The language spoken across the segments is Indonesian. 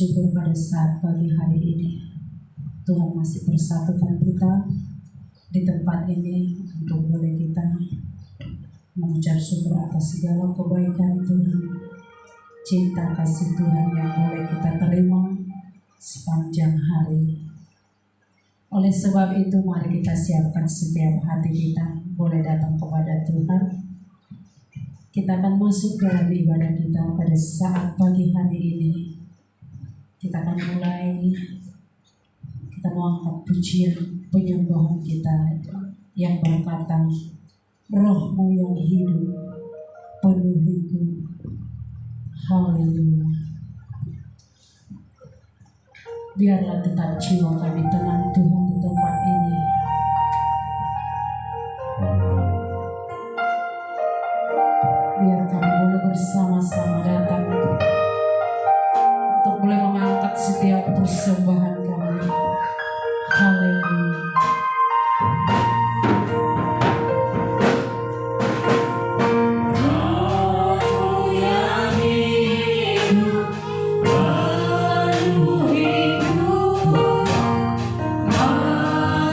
bersyukur pada saat pagi hari ini Tuhan masih bersatukan kita di tempat ini untuk boleh kita mengucap syukur atas segala kebaikan Tuhan, cinta kasih Tuhan yang boleh kita terima sepanjang hari. Oleh sebab itu mari kita siapkan setiap hati kita boleh datang kepada Tuhan. Kita akan masuk dalam ibadah kita pada saat pagi hari ini. Kita akan mulai, kita mengangkat pujian penyembahan kita yang berkata, Rohmu yang hidup penuhiku. Haleluya. Biarlah tetap jiwa kami tenang Tuhan di tempat ini. Biar kami boleh bersama-sama datang untuk boleh mengangkat setiap persembahan kami. Haleluya. Rohmu yang hidup, penuhiku. Haleluya. Biarlah tetap jiwa kami tenang Tuhan di tempat ini. Biar kami boleh bersama-sama datang untuk boleh mengangkat setiap persembahan kami. Haleluya. Haleluya. Haleluya. Haleluya. Haleluya. Haleluya. Haleluya. Haleluya. Haleluya. Haleluya. Haleluya. Haleluya. Haleluya. Haleluya. Haleluya.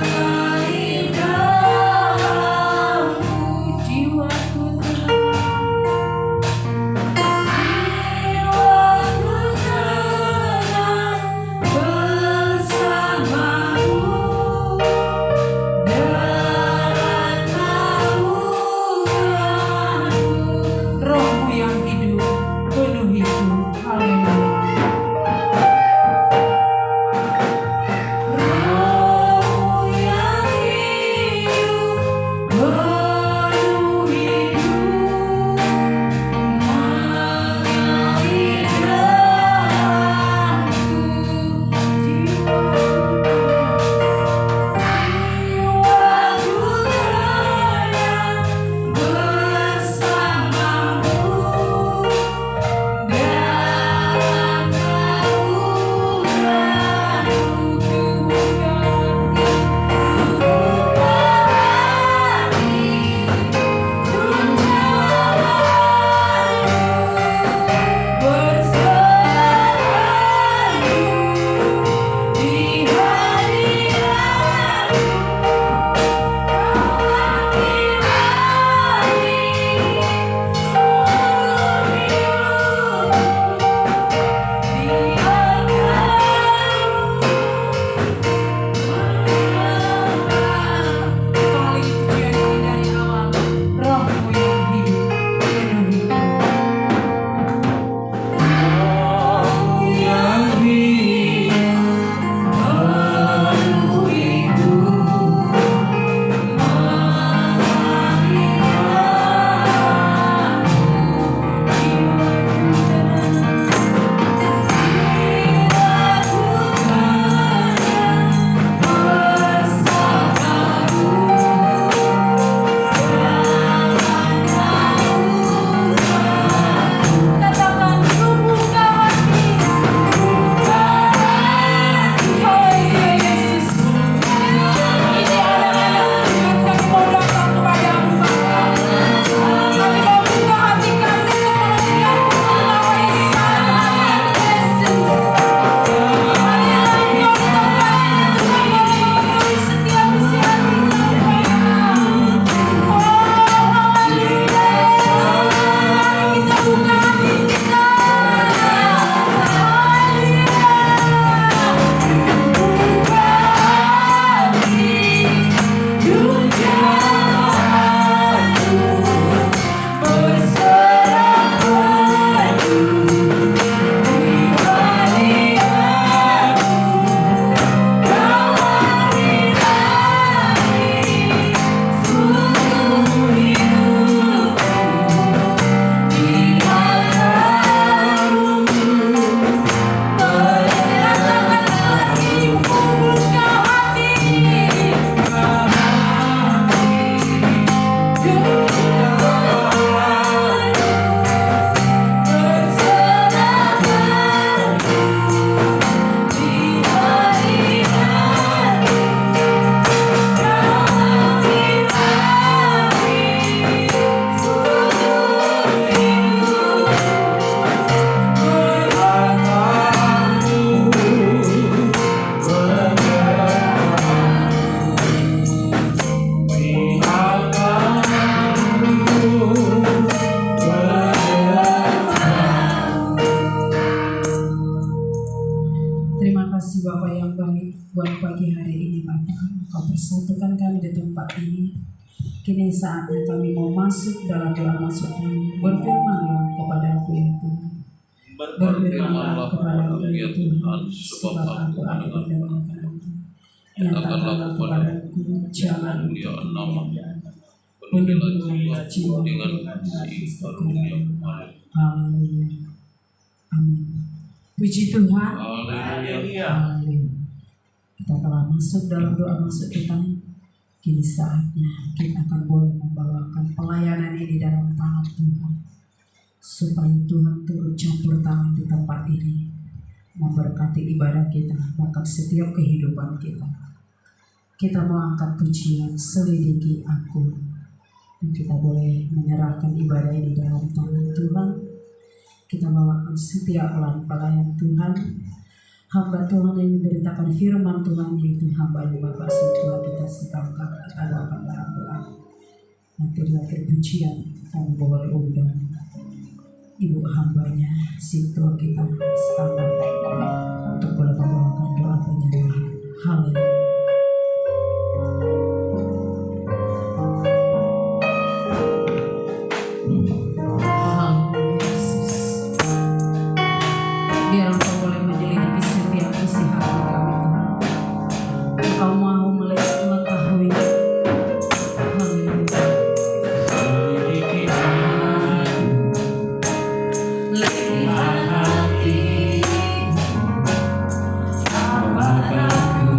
persatukan kami di tempat ini. Kini saatnya kami mau masuk dalam doa masuk kami. Berfirmanlah kepada aku ya Tuhan. Berfirmanlah kepada aku ya Tuhan, sebab aku ada di dalam kami. Nyatakanlah kepadaku jalan untuk kemuliaan. Penuhilah jiwa dengan kasih karunia. Haleluya. Amin. Puji Tuhan. Haleluya. Haleluya. Kita telah masuk dalam doa masuk kita. Kini saatnya kita akan boleh membawakan pelayanan ini dalam tangan Tuhan, supaya Tuhan turut campur tangan di tempat ini, memberkati ibadah kita, bahkan setiap kehidupan kita. Kita mau angkat pujian selidiki aku, dan kita boleh menyerahkan ibadah ini dalam tangan Tuhan. Kita bawakan setiap orang pelayan Tuhan, hamba Tuhan yang memberitakan firman Tuhan, yaitu hamba yang Bapak Suci kita sedangkan kita bawakan dalam doa. Nanti di akhir pujian kami boleh undang ibu hambanya situ kita sedangkan untuk boleh membawakan doa penyerahan. Haleluya. Biar Engkau boleh menyelidiki setiap isi hati kami Tuhan. Engkau mau mengetahui. Haleluya. Lihat hati, apakah ku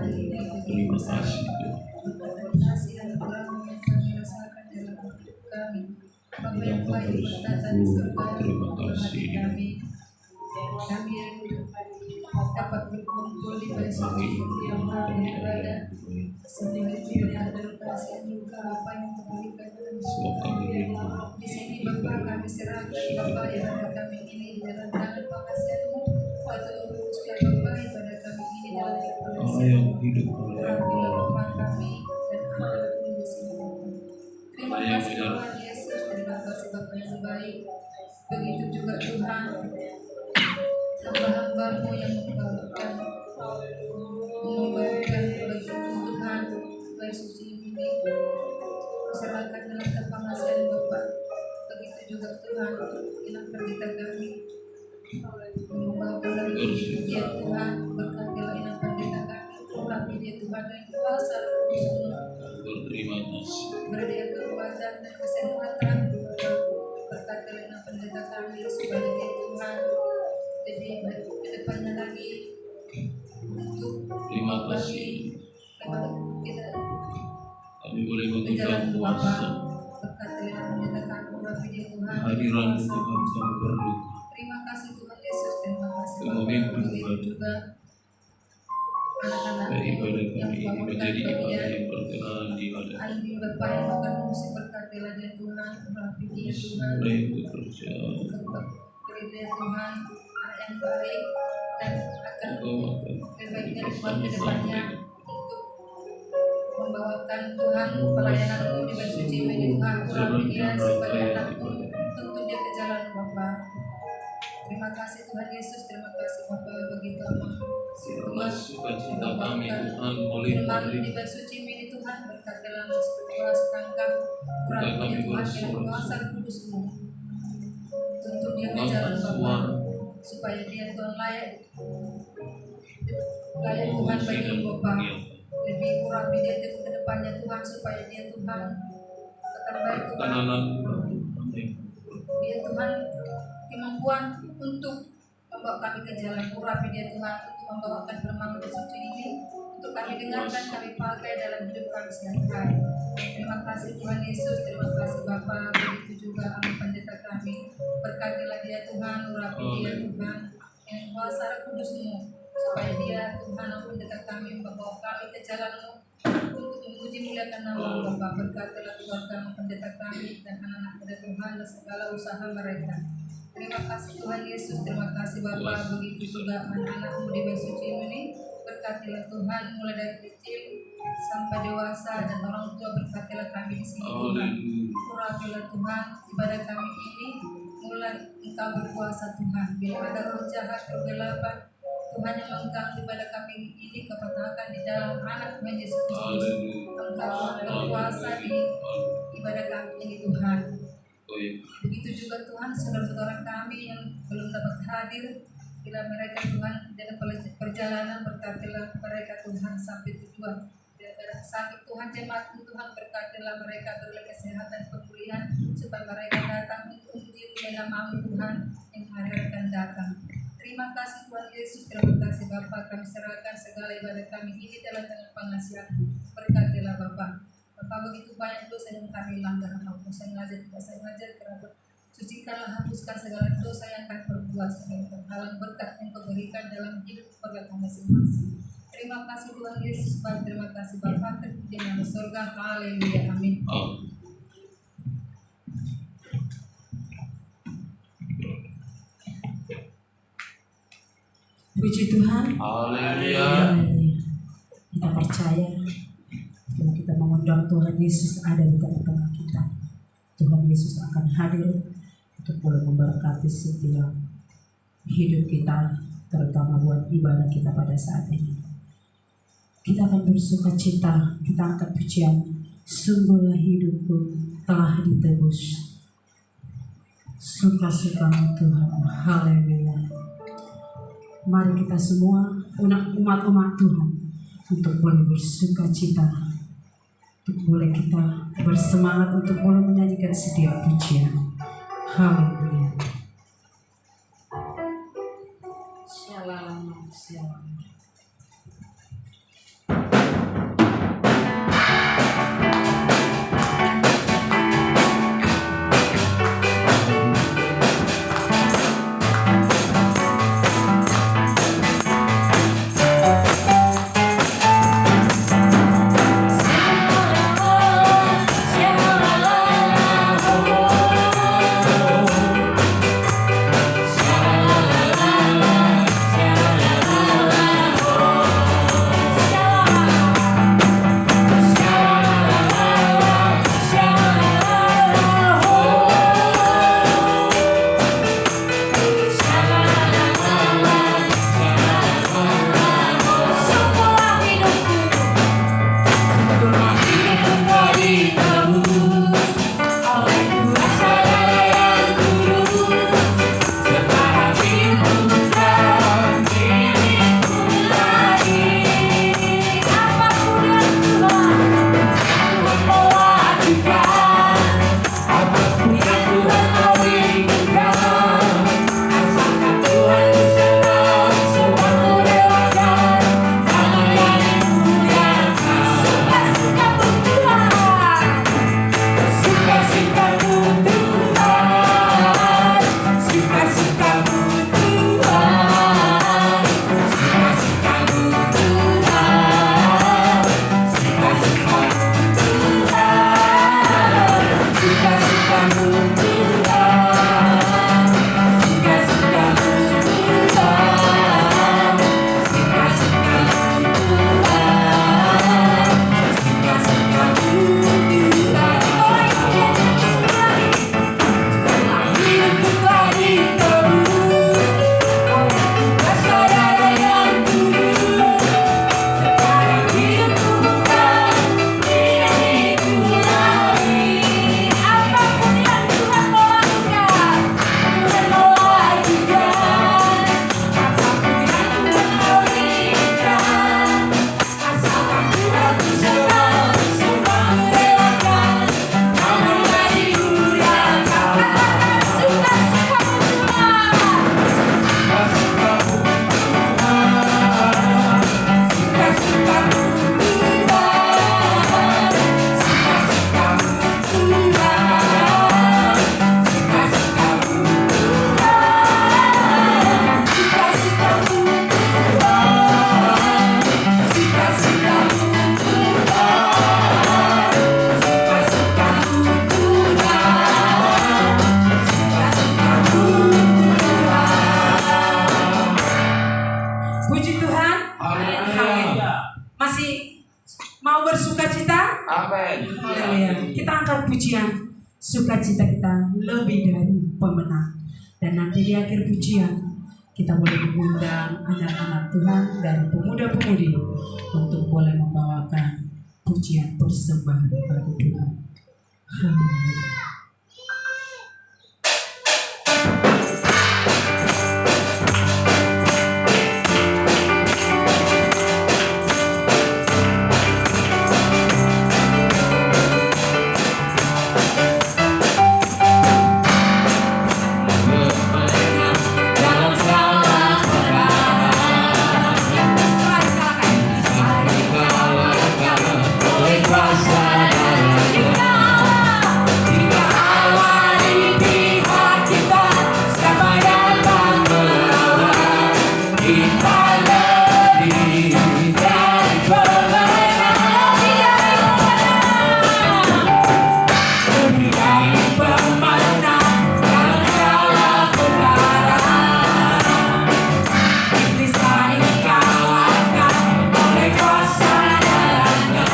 Terima kasih Tuhan. kasih dan kurang yang kami rasakan dalam hidup kami. Bapa yang baik berkata di surga, Terima kasih. kami dapat berkumpul di bersama yang kami ibadah. Sehingga tidak ada kasih juga apa yang kebaikan dalam hidup kami. Di sini Bapa kami serahkan Bapa ibadah kami ini dalam tangan pengasihan-Mu. Waktu uruskan Bapa ibadah kami ini dalam Allah yang hidup, Allah yang Rampilah Allah. Bapa kami dan anak-anak-Mu di sini. Terima kasih Tuhan Yesus, terima kasih Bapa yang baik. Begitu juga Tuhan, hamba-hamba-Mu yang membawakan bagi Tuhan, baik suci ini, serahkan dalam kepangasian Bapa. Begitu juga Tuhan, ilah pendeta kami, membawakan lagi dia Tuhan, berkatilah ilah pendeta kami, urapi dia Tuhan dan kuasa semua. Berterima kasih. Beri kekuatan dan kesehatan, berkatilah ilah pendeta kami supaya dia Tuhan lebih baik ke depannya lagi untuk Terima kasih. kita Kami boleh memegang berjalan kuasa. berkatilah pendeta kami urapi dia Tuhan. Hadiran Tuhan kami perlu. Terima kasih Tuhan Yesus, terima kasih Kami memimpin begitu Tuhan. juga anak-anak Ibadah yang kami ini membawakan menjadi ibadah bagian yang berkenan di hadapan Andi Bapa yang akan musik berkatilah dia Tuhan, urapi dia Tuhan, Mulai bekerja. beri dia Tuhan anak yang baik dan akan Engkau akan lebih baiknya Tuhan bersama-sama ke depannya untuk membawakan Tuhan pelayanan-Mu di bait suci ini Tuhan, urapi dia sebagai anak-Mu, tuntun dia ke jalan Bapa. Terima kasih Tuhan Yesus, terima kasih Bapa begitu amat. Sirnas sukacita kami Tuhan boleh Firman di menerima. bait suci ini Tuhan, berkatilah sebuah setangkap urapi dia Tuhan dengan kuasa kudus-Mu. Tuntun dia ke jalan Bapa, supaya dia Tuhan layak Tuhan bagi Bapa. Lebih urapi dia ke depannya Tuhan, supaya dia Tuhan akan baik Tuhan. Anak-anak Dia Tuhan kemampuan untuk membawa kami ke jalan, urapi dia Tuhan untuk membawakan firman suci ini untuk kami dengarkan, kami pakai dalam hidup kami sehari-hari. Terima kasih Tuhan Yesus, terima kasih Bapa. Begitu juga anak pendeta kami, berkatilah dia Tuhan, urapi dia Tuhan yang kuasa Roh Kudus-Mu, supaya dia Tuhan pendeta kami membawa kami ke jalan-Mu untuk memuji muliakan nama Bapa. Berkatilah keluarga pendeta kami dan anak-anak pendeta Tuhan dan segala usaha mereka. Terima kasih Tuhan Yesus, terima kasih Bapa. Begitu juga anak-anak-Mu di bait suci ini, berkatilah Tuhan mulai dari kecil sampai dewasa dan orang tua, berkatilah kami di sini Tuhan. Urapilah Tuhan ibadah kami ini, mulai Engkau berkuasa Tuhan. Bila ada roh jahat, kegelapan, Tuhan yang mengganggu ibadah kami ini, kepatahkan di dalam anak Tuhan Yesus Kristus. Engkau berkuasa di ibadah kami ini Tuhan. Begitu juga Tuhan saudara-saudara kami yang belum dapat hadir, bila mereka Tuhan dalam perjalanan, berkatilah mereka Tuhan sampai tujuan. Bila sakit Tuhan, jemaat Tuhan, berkatilah mereka beroleh kesehatan pemulihan, supaya mereka datang untuk memuji nama-Mu Tuhan yang hari akan datang. Terima kasih Tuhan Yesus, terima kasih Bapa. Kami serahkan segala ibadah kami ini dalam tangan pengasihan. Berkatilah Bapa. Bapa, begitu banyak dosa yang kami langgar, maupun sengaja tidak sengaja, kerana sucikanlah, hapuskan segala dosa yang kami perbuat, sehingga terhalang berkat yang Kau berikan dalam hidup keluarga kami masing-masing. Terima kasih Tuhan Yesus, Bapa. Terima kasih Bapa. Terpuji nama surga. Haleluya. Amin. Puji Tuhan. Haleluya. Kita percaya kalau kita mengundang Tuhan Yesus ada di tengah-tengah kita, Tuhan Yesus akan hadir untuk boleh memberkati setiap hidup kita, terutama buat ibadah kita pada saat ini. Kita akan bersuka cita, kita angkat pujian, sungguhlah hidupku telah ditebus, suka-sukamu Tuhan. Haleluya. Mari kita semua umat-umat Tuhan untuk boleh bersuka cita, untuk boleh kita bersemangat untuk boleh menyanyikan setiap pujian. Haleluya. Shalom, shalom. masih mau bersuka cita? Amin. Haleluya. Kita angkat pujian. Sukacita kita lebih dari pemenang. Dan nanti di akhir pujian kita boleh mengundang anak-anak Tuhan dan pemuda-pemudi untuk boleh membawakan pujian persembahan bagi Tuhan. Haleluya. dalam segala oleh kuasa jika Allah di pihak kita, siapa datang melawan kita lebih dari pemenang, lebih dari pemenang dalam segala perkara. Iblis tak dikalahkan oleh kuasa darahnya.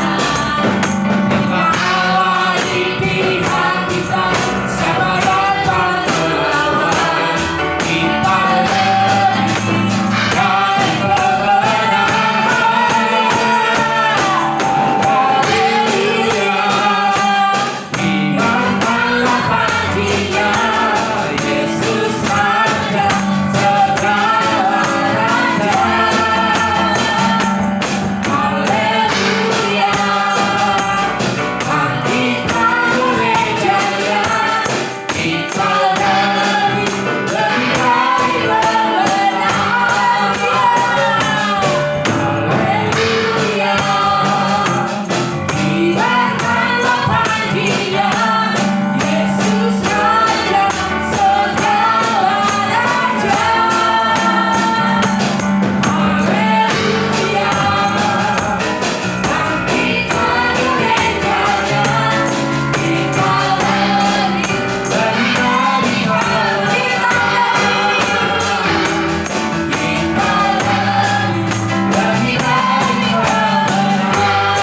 Jika Allah di pihak kita, siapa dapat melawan kita lebih dari pemenang. Haleluya. Biarkanlah panjinya Yesus Raja segala raja. Haleluya. Dan kita boleh jaya, kita lebih dari pemenang. Haleluya. Biarkanlah panjinya Yesus Raja segala raja. Haleluya. Dan kita boleh jaya, kita lebih dari pemenang. Kita lebih dari pemenang.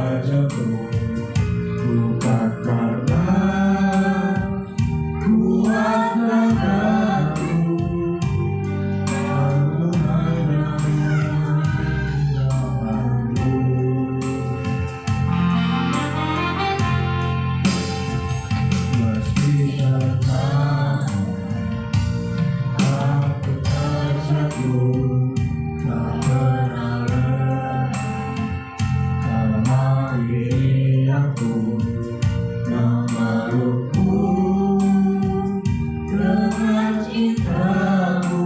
padaku, bukan karena kuat tenaga-Ku, namun hanya firman-Mu. Meski terkadang aku terjatuh, tak pernah lelah. Karena ini aku memelukku dengan cinta-Mu,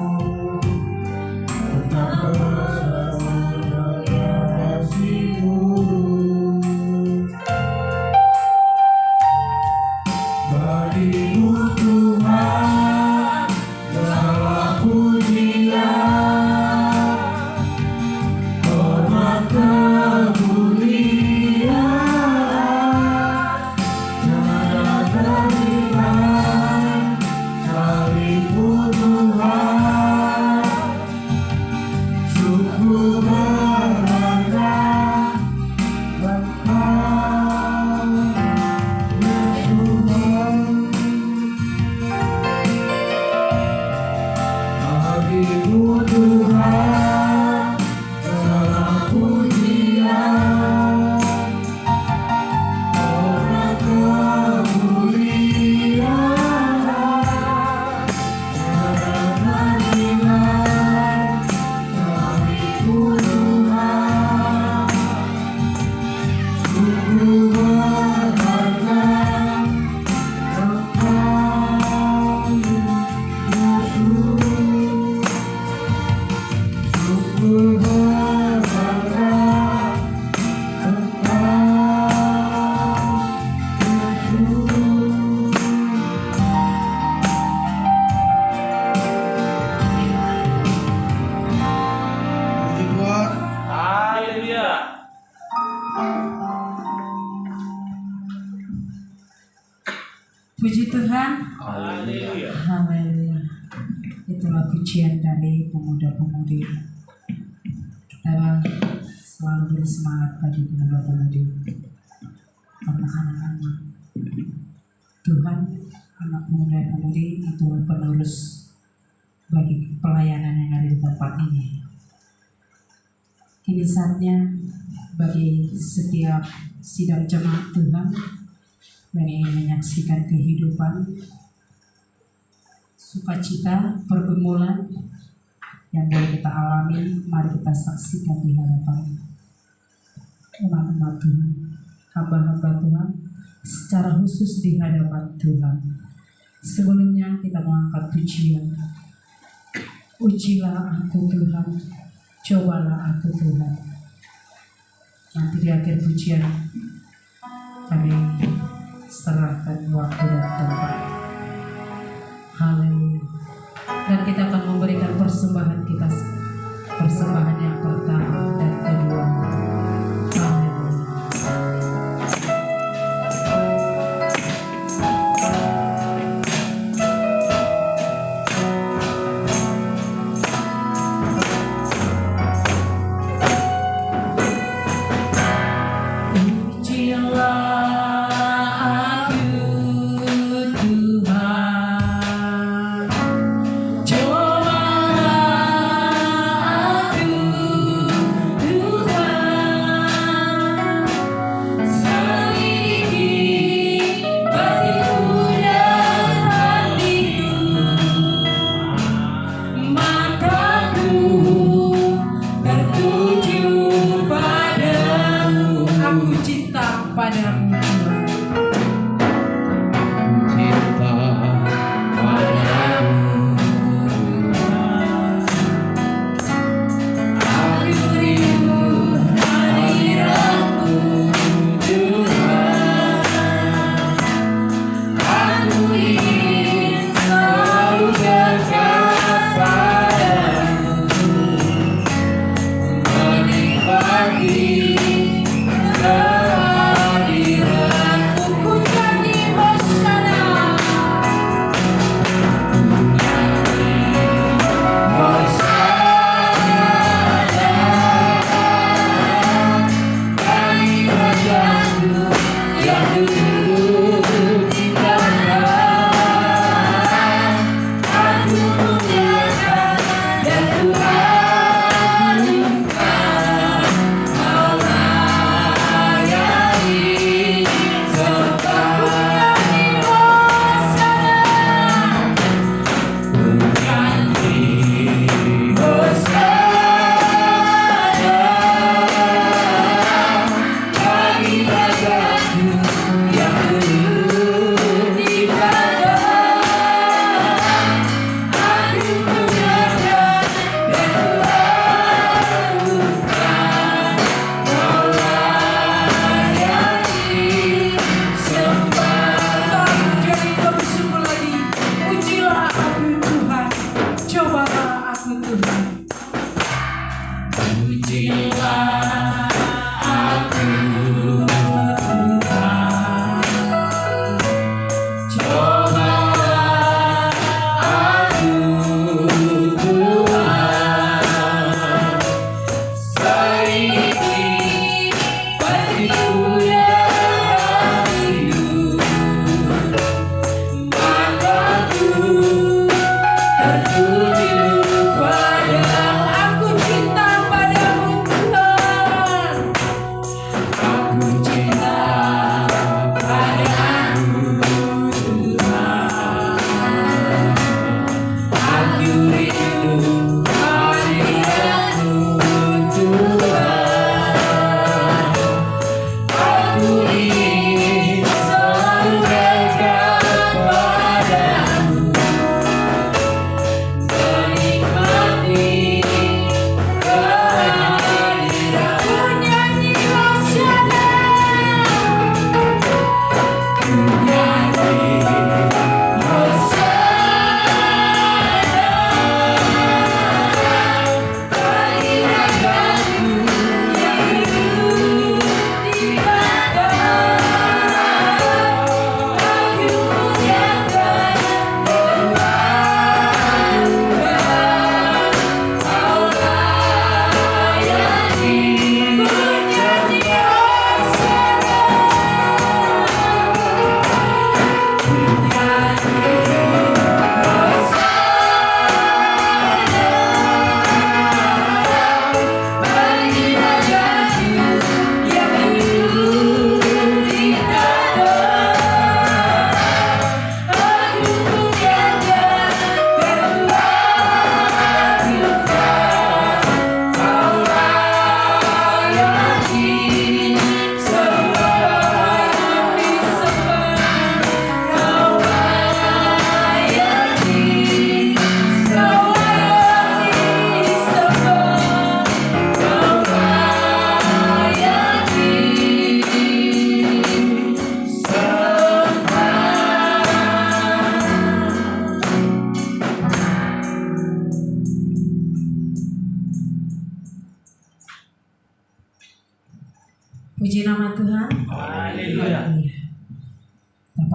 tetap bersama kasih-Mu. Bagi-Mu Tuhan, segala pujian, hormat kemuliaan, tiada tandingan, salib-Mu Tuhan, sungguh berharga, Engkau Yesus. Bagi-Mu Tuhan, segala pujian, hormat kemuliaan, tiada tandingan, salib-Mu Tuhan, sungguh berharga, Engkau Yesus. Sungguh berharga, Engkau Yesus. Puji Tuhan. Haleluya. Puji Tuhan. Haleluya. Haleluya. Itulah pujian dari pemuda-pemudi. Kita selalu bersemangat bagi pemuda-pemudi, karena anak-anak Tuhan, anak pemuda-pemudi itulah penerus bagi pelayanan yang ada di tempat ini. Kini saatnya bagi setiap sidang jemaat Tuhan yang ingin menyaksikan kehidupan, sukacita, pergumulan yang boleh kita alami, mari kita saksikan di hadapan umat-umat Tuhan, hamba-hamba Tuhan, secara khusus di hadapan Tuhan. Sebelumnya kita mengangkat pujian. Ujilah aku Tuhan, cobalah aku Tuhan. Nanti di akhir pujian kami serahkan waktu dan tempat. Haleluya. Dan kita akan memberikan persembahan kita, persembahan yang pertama dan kedua. Haleluya. Ujilah aku Tuhan, cobalah aku Tuhan, selidiki bagiku dan hatiku, mataku tertuju padamu. Aku cinta padamu Tuhan. Cinta padamu, Aku rindu hadiratmu Tuhan. Aku ingin selalu dekat padamu, menikmati kehadiratmu.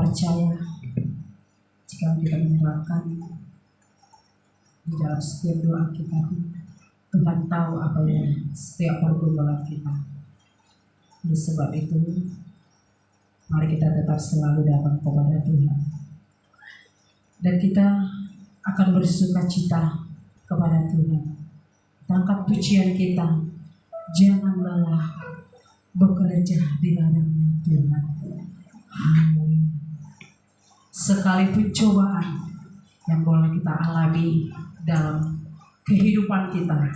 percaya jika kita menyerahkan di dalam setiap doa kita, Tuhan tahu apa yang setiap pergumulan kita. Oleh sebab itu, mari kita tetap selalu datang kepada Tuhan, dan kita akan bersuka cita kepada Tuhan. Kita angkat pujian kita, jangan lelah bekerja di ladangnya Tuhan. Haleluya. Sekalipun cobaan yang boleh kita alami dalam kehidupan kita,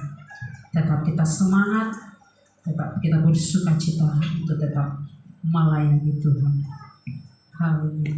tetap kita semangat, tetap kita bersuka cita untuk tetap melayani Tuhan. Haleluya.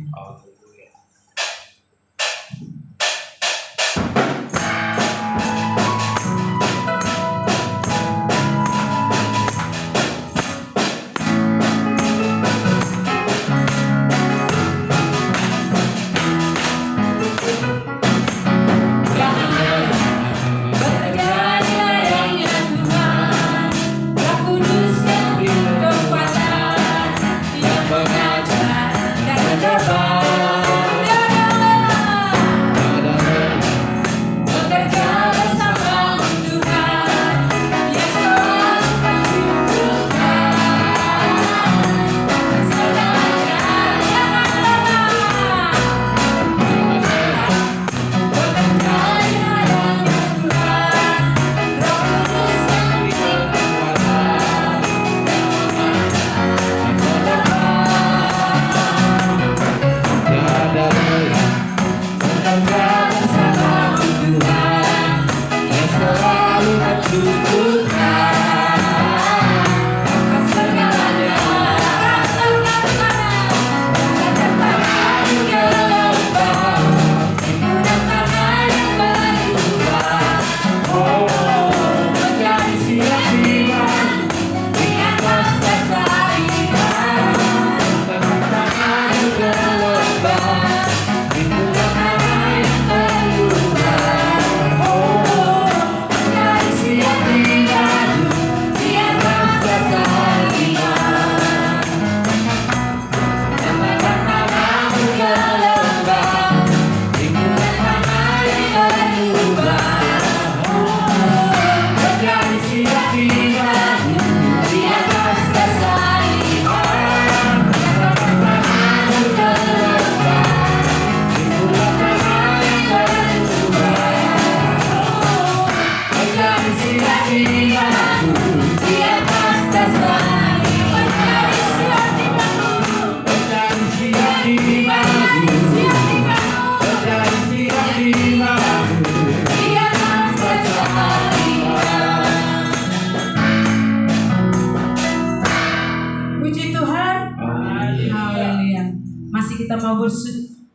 Kita mau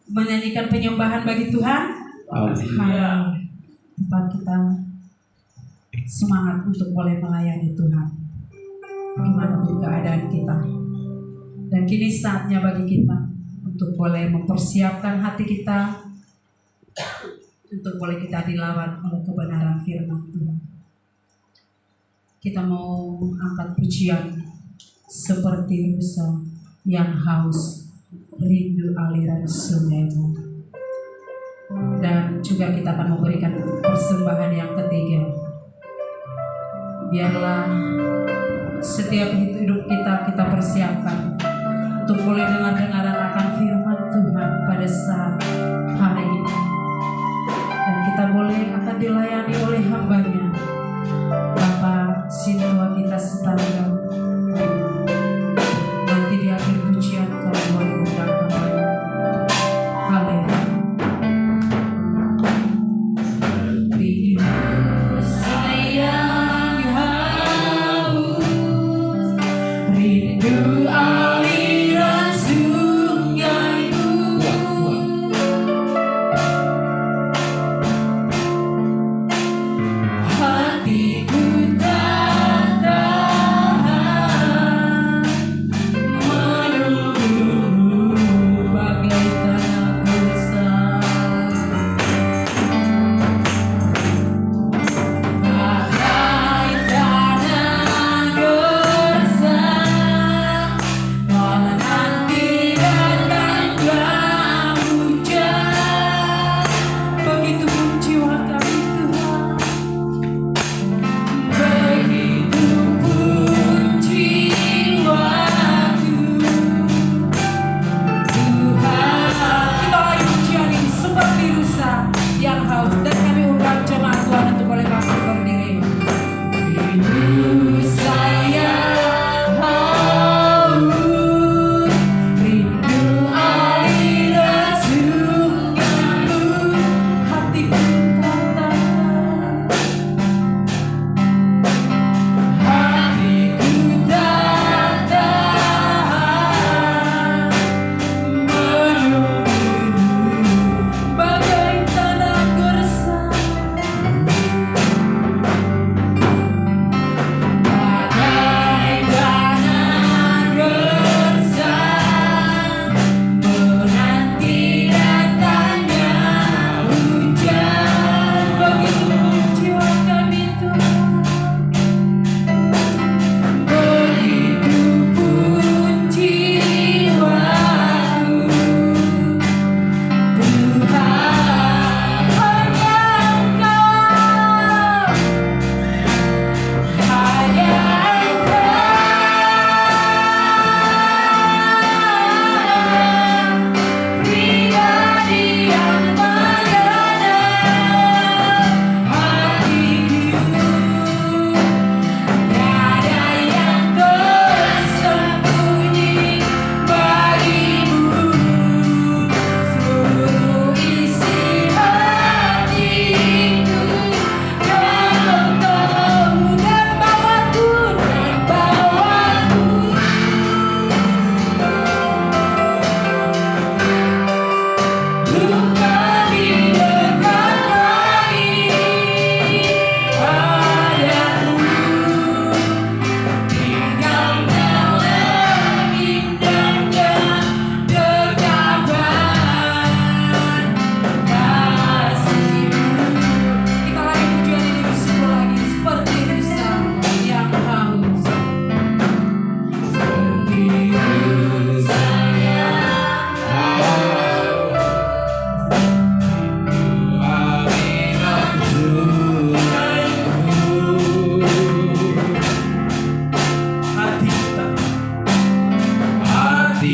menyanyikan penyembahan bagi Tuhan. Tetap kita semangat untuk boleh melayani Tuhan dimanapun keadaan kita. Dan kini saatnya bagi kita untuk boleh mempersiapkan hati kita untuk boleh kita dilawan oleh kebenaran firman Tuhan. Kita mau angkat pujian seperti rusa yang haus rindu aliran sungaimu. Dan juga kita akan memberikan persembahan yang ketiga. Biarlah setiap hidup kita persiapkan untuk boleh dengar-dengaran akan firman Tuhan pada saat hari ini. Dan kita boleh akan dilayani oleh hamba-Nya, Bapak Sintua kita Setangga. Nanti di akhir pujian kami mau mengundang hamba-Nya. Haleluya. Rindu aliran sungai.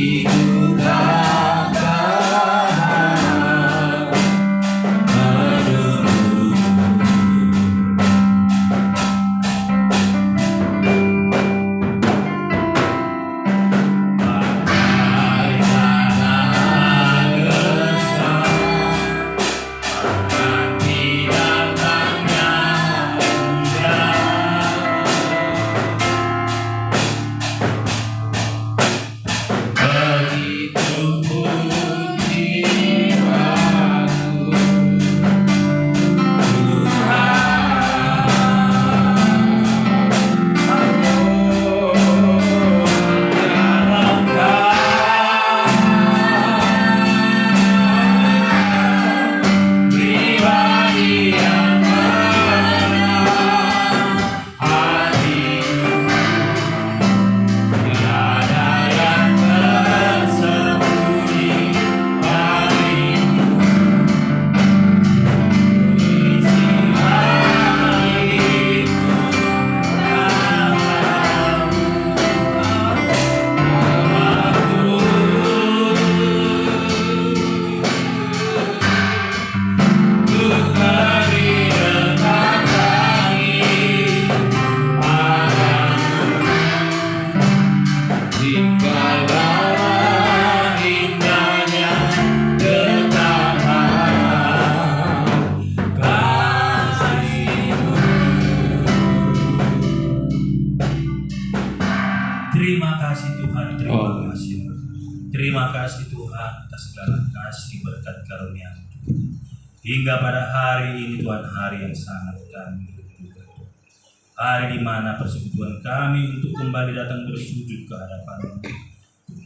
hidup takkan menunggu. Bagai tanah gersang nanti datangnya hujan. Begitu pun jiwaku pribadi yang menang hatiku. Tiada yang tersembunyi darimu. Isi hatiku untuk beri dekat lagi padamu. Dikala indahnya ketamaran kasih-Mu. Terima kasih Tuhan, terima Oh. kasih. Terima kasih Tuhan atas segala kasih berkat karunia Tuhan. Hingga pada hari ini Tuhan, hari yang sangat kami rindukan Tuhan. Hari di mana persekutuan kami untuk kembali datang bersujud ke hadapan-Mu,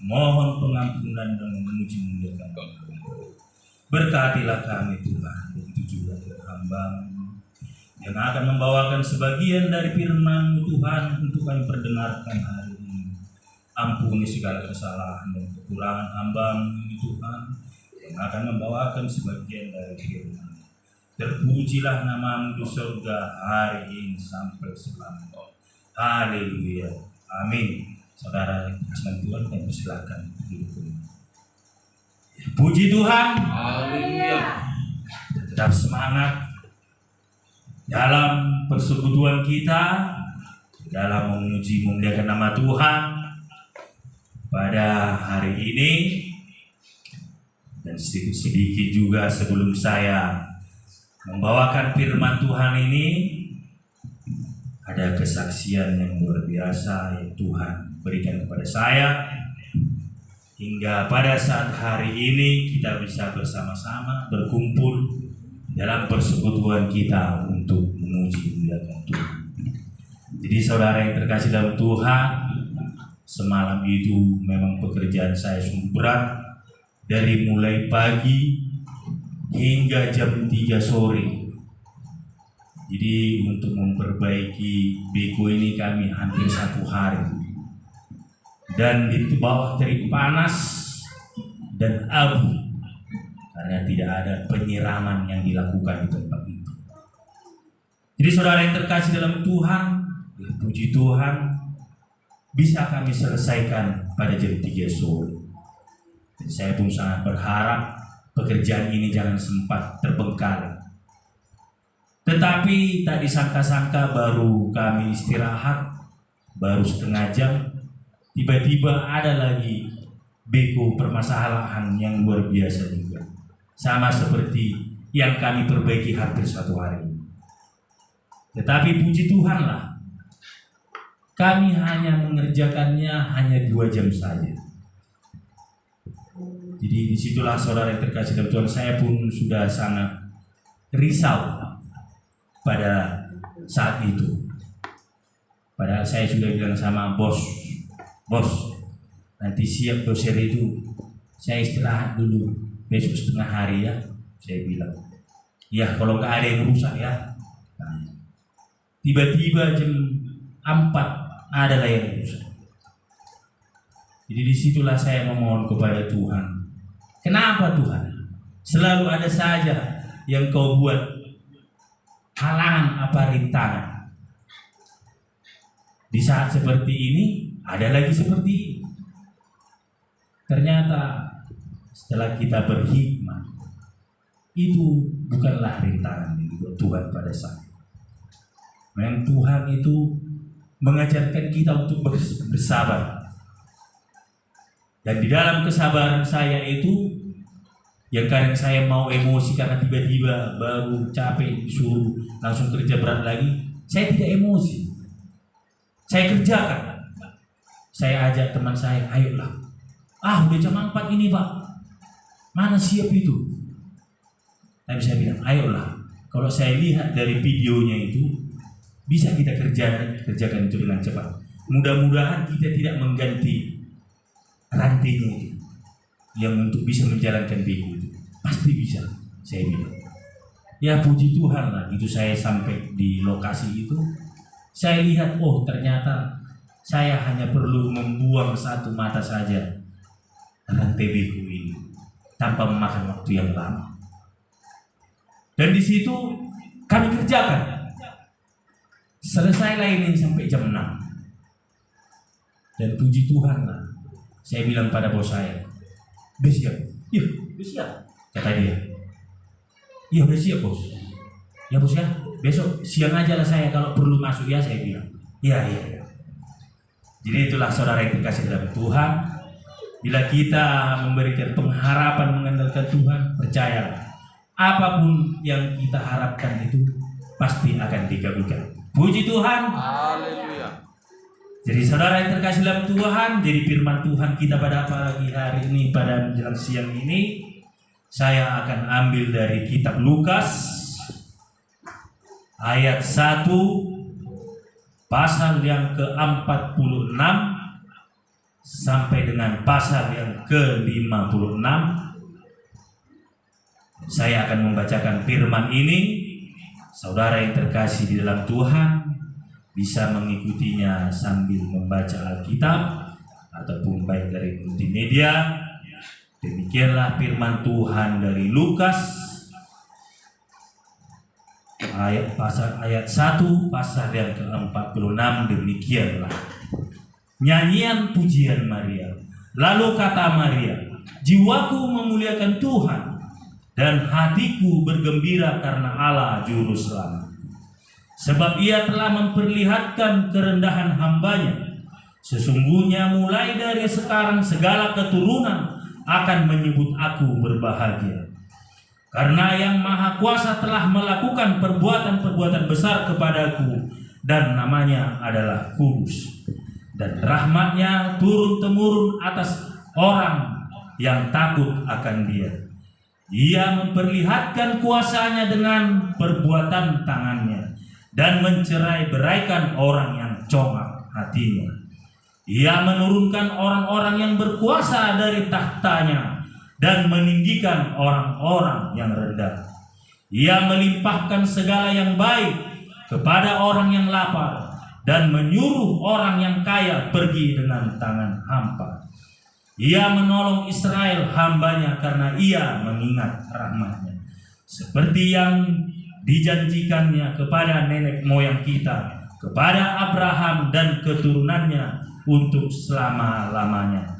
mohon pengampunan dan memuji muliakan Tuhan. Berkatilah kami Tuhan, begitu juga dengan hamba-Mu yang akan membawakan sebagian dari firman-Mu Tuhan untuk kami perdengarkan hari ini. Ampuni segala kesalahan dan kekurangan hamba-Mu ini Tuhan yang akan membawakan sebagian dari firman. Terpujilah nama-Mu di surga hari ini sampai selamanya. Haleluya. Amin. Saudara yang dikasihi Tuhan, kami persilakan duduk. Puji Tuhan. Haleluya. Tetap semangat dalam persekutuan kita, dalam memuji memuliakan nama Tuhan pada hari ini. Dan sedikit juga sebelum saya membawakan firman Tuhan ini, ada kesaksian yang luar biasa yang Tuhan berikan kepada saya, hingga pada saat hari ini kita bisa bersama-sama berkumpul dalam persekutuan kita untuk memuji memuliakan Tuhan. Jadi saudara yang terkasih dalam Tuhan, semalam itu memang pekerjaan saya sungguh berat, dari mulai pagi hingga jam 3 sore. Jadi untuk memperbaiki beko ini kami hampir 1 hari, dan di bawah terik panas dan abu, karena tidak ada penyiraman yang dilakukan di tempat itu. Jadi saudara yang terkasih dalam Tuhan, puji Tuhan, bisa kami selesaikan pada jam 3 sore. Dan saya pun sangat berharap pekerjaan ini jangan sempat terbengkalai. Tetapi tak disangka-sangka baru kami istirahat, baru setengah jam, tiba-tiba ada lagi beko permasalahan yang luar biasa juga. Sama seperti yang kami perbaiki hampir 1 hari. Tetapi puji Tuhanlah, kami hanya mengerjakannya hanya 2 jam saja. Jadi disitulah saudara yang terkasih dalam Tuhan, saya pun sudah sangat risau pada saat itu. Padahal saya sudah bilang sama bos, nanti siap doser itu saya istirahat dulu besok setengah hari ya. Saya bilang, ya kalau nggak ada yang rusak ya. Nah, tiba-tiba jam 4 adalah yang rusak. Jadi disitulah saya memohon kepada Tuhan. Kenapa Tuhan? Selalu ada saja yang Kau buat halangan apa rintangan. Di saat seperti ini, ada lagi seperti ini. ternyata setelah kita berhikmat, itu bukanlah rintangan yang dibuat Tuhan pada saya. Memang Tuhan itu mengajarkan kita untuk bersabar. Dan di dalam kesabaran saya itu, yang kadang saya mau emosi karena tiba-tiba baru capek disuruh langsung kerja berat lagi, saya tidak emosi. Saya kerjakan. Saya ajak teman saya, ayolah. Udah jam 4 ini Pak. Mana siap itu? Tapi saya bilang, ayolah. Kalau saya lihat dari videonya itu, bisa kita kerjakan itu dengan cepat. Mudah-mudahan kita tidak mengganti rantainya itu, yang untuk bisa menjalankan biku itu. Pasti bisa, saya bilang. Ya puji Tuhan lah, itu saya sampai di lokasi itu. Saya lihat, oh ternyata saya hanya perlu membuang satu mata saja rantai biku ini tanpa memakan waktu yang lama. Dan di situ kami kerjakan. Selesai lainin sampai jam 6. Dan puji Tuhan lah, saya bilang pada bos saya, udah siap? Iya, udah siap, kata dia. Iya udah siap bos. Ya bos ya, besok siang aja lah saya kalau perlu masuk ya, saya bilang. Iya. Jadi itulah saudara yang dikasih dalam Tuhan. Bila kita memberikan pengharapan mengandalkan Tuhan, percayalah, apapun yang kita harapkan itu pasti akan dikabulkan. Puji Tuhan. Haleluya. Jadi saudara yang terkasih dalam Tuhan, jadi firman Tuhan kita pada pagi hari ini, pada menjelang siang ini, saya akan ambil dari kitab Lukas ayat 1 pasal yang ke-46 sampai dengan pasal yang ke-56. Saya akan membacakan firman ini. Saudara yang terkasih di dalam Tuhan bisa mengikutinya sambil membaca Alkitab ataupun baik dari multimedia. Demikianlah firman Tuhan dari Lukas ayat 1 pasal yang ke-46. Demikianlah nyanyian pujian Maria. Lalu kata Maria, jiwaku memuliakan Tuhan dan hatiku bergembira karena Allah juru selamat. Sebab ia telah memperlihatkan kerendahan hambanya. Sesungguhnya mulai dari sekarang segala keturunan akan menyebut aku berbahagia. Karena yang Maha Kuasa telah melakukan perbuatan-perbuatan besar kepadaku, dan namanya adalah kudus. Dan rahmatnya turun-temurun atas orang yang takut akan dia. Ia memperlihatkan kuasanya dengan perbuatan tangannya dan mencerai-beraikan orang yang congkak hatinya. Ia menurunkan orang-orang yang berkuasa dari tahtanya dan meninggikan orang-orang yang rendah. Ia melimpahkan segala yang baik kepada orang yang lapar dan menyuruh orang yang kaya pergi dengan tangan hampa. Ia menolong Israel hambanya karena ia mengingat rahmatnya, seperti yang dijanjikannya kepada nenek moyang kita, kepada Abraham dan keturunannya untuk selama-lamanya.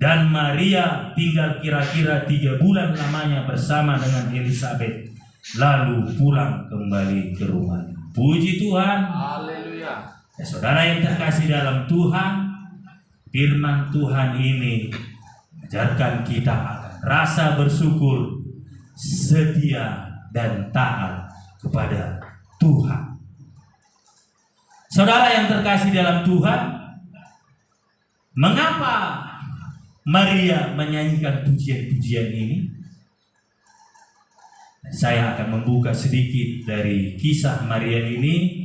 Dan Maria tinggal kira-kira 3 bulan lamanya bersama dengan Elisabet, lalu pulang kembali ke rumahnya. Puji Tuhan. Haleluya. Ya, saudara yang terkasih dalam Tuhan, firman Tuhan ini mengajarkan kita akan rasa bersyukur, setia dan taat kepada Tuhan. Saudara yang terkasih dalam Tuhan, mengapa Maria menyanyikan pujian-pujian ini? Saya akan membuka sedikit dari kisah Maria ini,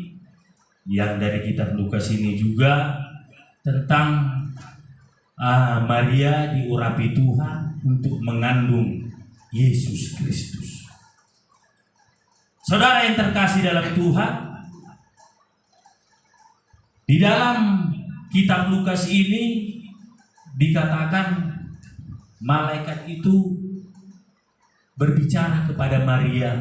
yang dari kitab Lukas ini juga tentang Maria diurapi Tuhan untuk mengandung Yesus Kristus. Saudara yang terkasih dalam Tuhan, di dalam kitab Lukas ini dikatakan malaikat itu berbicara kepada Maria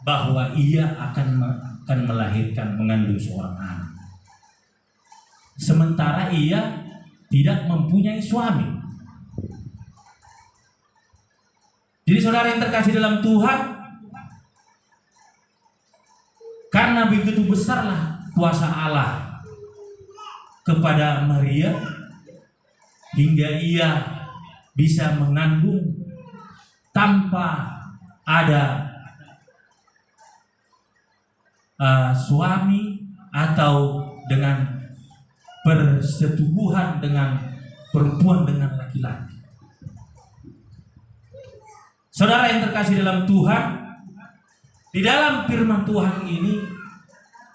bahwa ia akan melahirkan, mengandung seorang anak. Sementara ia tidak mempunyai suami. Jadi saudara yang terkasih dalam Tuhan, karena begitu besarlah kuasa Allah kepada Maria hingga ia bisa mengandung tanpa ada suami atau dengan persetubuhan dengan perempuan dengan laki-laki. Saudara yang terkasih dalam Tuhan, di dalam firman Tuhan ini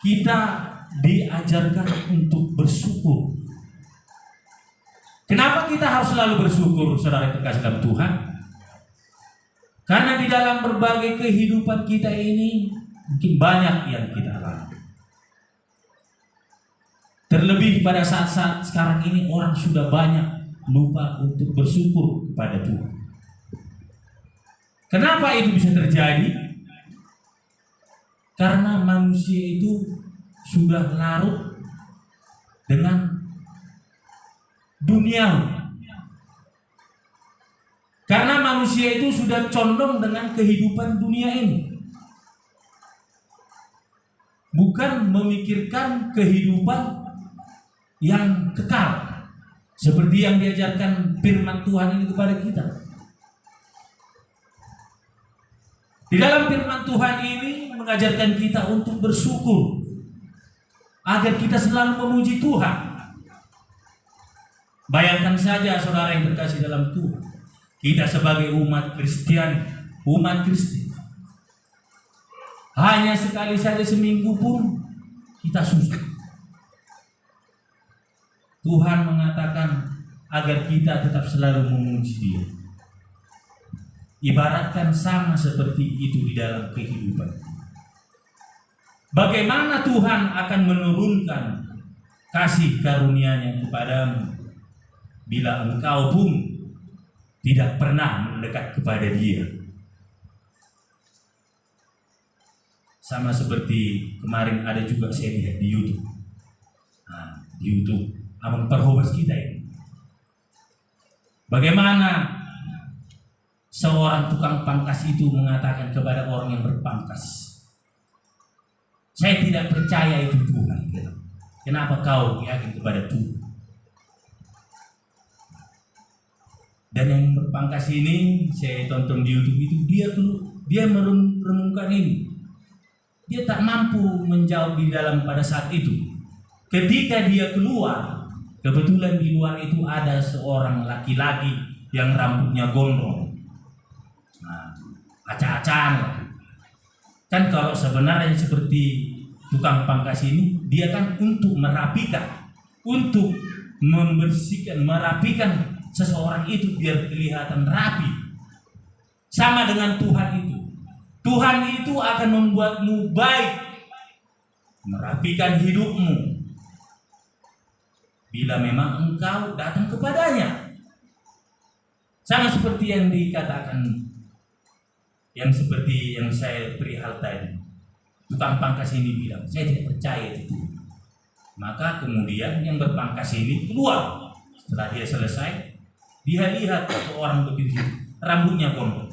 kita diajarkan untuk bersyukur. Kenapa kita harus selalu bersyukur, saudara yang terkasih dalam Tuhan? Karena di dalam berbagai kehidupan kita ini mungkin banyak yang kita alami. Terlebih pada saat-saat sekarang ini orang sudah banyak lupa untuk bersyukur kepada Tuhan. Kenapa itu bisa terjadi? Karena manusia itu sudah larut dengan dunia. Karena manusia itu sudah condong dengan kehidupan dunia ini. Bukan memikirkan kehidupan yang kekal. Seperti yang diajarkan firman Tuhan ini kepada kita. Di dalam firman Tuhan ini mengajarkan kita untuk bersyukur agar kita selalu memuji Tuhan. Bayangkan saja saudara yang terkasih dalam Tuhan, kita sebagai umat Kristen, hanya sekali saja seminggu pun kita susah. Tuhan mengatakan agar kita tetap selalu memuji Dia. Ibaratkan sama seperti itu di dalam kehidupan. Bagaimana Tuhan akan menurunkan kasih karunia-Nya kepadamu bila engkau pun tidak pernah mendekat kepada Dia? Sama seperti kemarin ada juga saya lihat di YouTube. Di YouTube Amang Perhobas kita ini. Bagaimana seorang tukang pangkas itu mengatakan kepada orang yang berpangkas, saya tidak percaya itu Tuhan. Kenapa kau yakin kepada Tuhan? Dan yang berpangkas ini saya tonton di YouTube itu dia merenungkan ini. Dia tak mampu menjawab di dalam pada saat itu. Ketika dia keluar, kebetulan di luar itu ada seorang laki-laki yang rambutnya gondrong. Acak-acakan lah. Kan kalau sebenarnya seperti tukang pangkas ini, dia kan untuk merapikan, untuk membersihkan, merapikan seseorang itu biar kelihatan rapi. Sama dengan Tuhan itu. Tuhan itu akan membuatmu baik, merapikan hidupmu bila memang engkau datang kepadanya. Sama seperti yang dikatakan, yang seperti yang saya perihal tadi, tukang pangkas ini bilang, saya tidak percaya itu. Maka kemudian yang berpangkas ini keluar. Setelah dia selesai, dia lihat seorang begitu, rambutnya gondrong.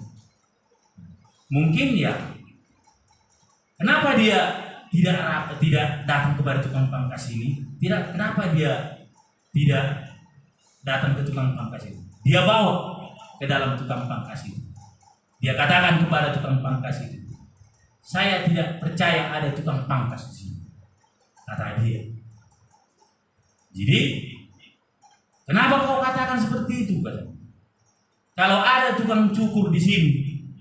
Mungkin ya, kenapa dia tidak datang kepada tukang pangkas ini? Kenapa dia tidak datang ke tukang pangkas itu? Dia bawa ke dalam tukang pangkas itu. Dia katakan kepada tukang pangkas itu, saya tidak percaya ada tukang pangkas di sini, kata dia. Jadi, kenapa kau katakan seperti itu? Kalau ada tukang cukur di sini,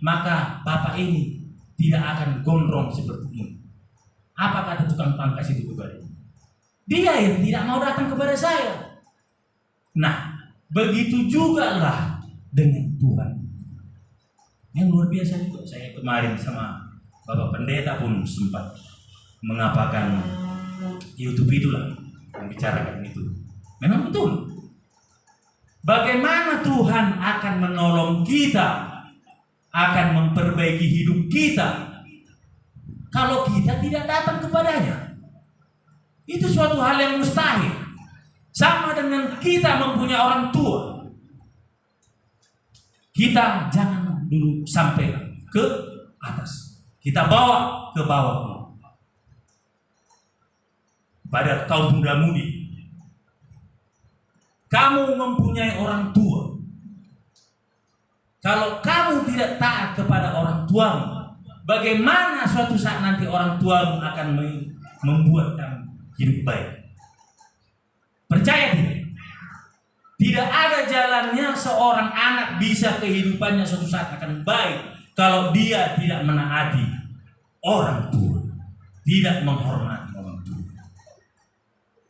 maka bapak ini tidak akan gondrong seperti ini. Apa kata tukang pangkas itu kepada dia? Yang tidak mau datang kepada saya. Nah, begitu juga lah dengan Tuhan. Yang luar biasa juga, saya kemarin sama Bapak Pendeta pun sempat mengapakan YouTube itulah, membicarakan itu. Memang betul. Bagaimana Tuhan akan menolong kita, akan memperbaiki hidup kita kalau kita tidak datang kepadanya? Itu suatu hal yang mustahil. Sama dengan kita mempunyai orang tua. Kita jangan dulu sampai ke atas. Kita bawa ke bawah. Pada kaum muda-mudi, kamu mempunyai orang tua. Kalau kamu tidak taat kepada orang tuamu, bagaimana suatu saat nanti orang tuamu akan membuat kamu hidup baik? Percaya tidak? Tidak ada jalannya seorang anak bisa kehidupannya suatu saat akan baik kalau dia tidak menaati orang tua, tidak menghormati orang tua.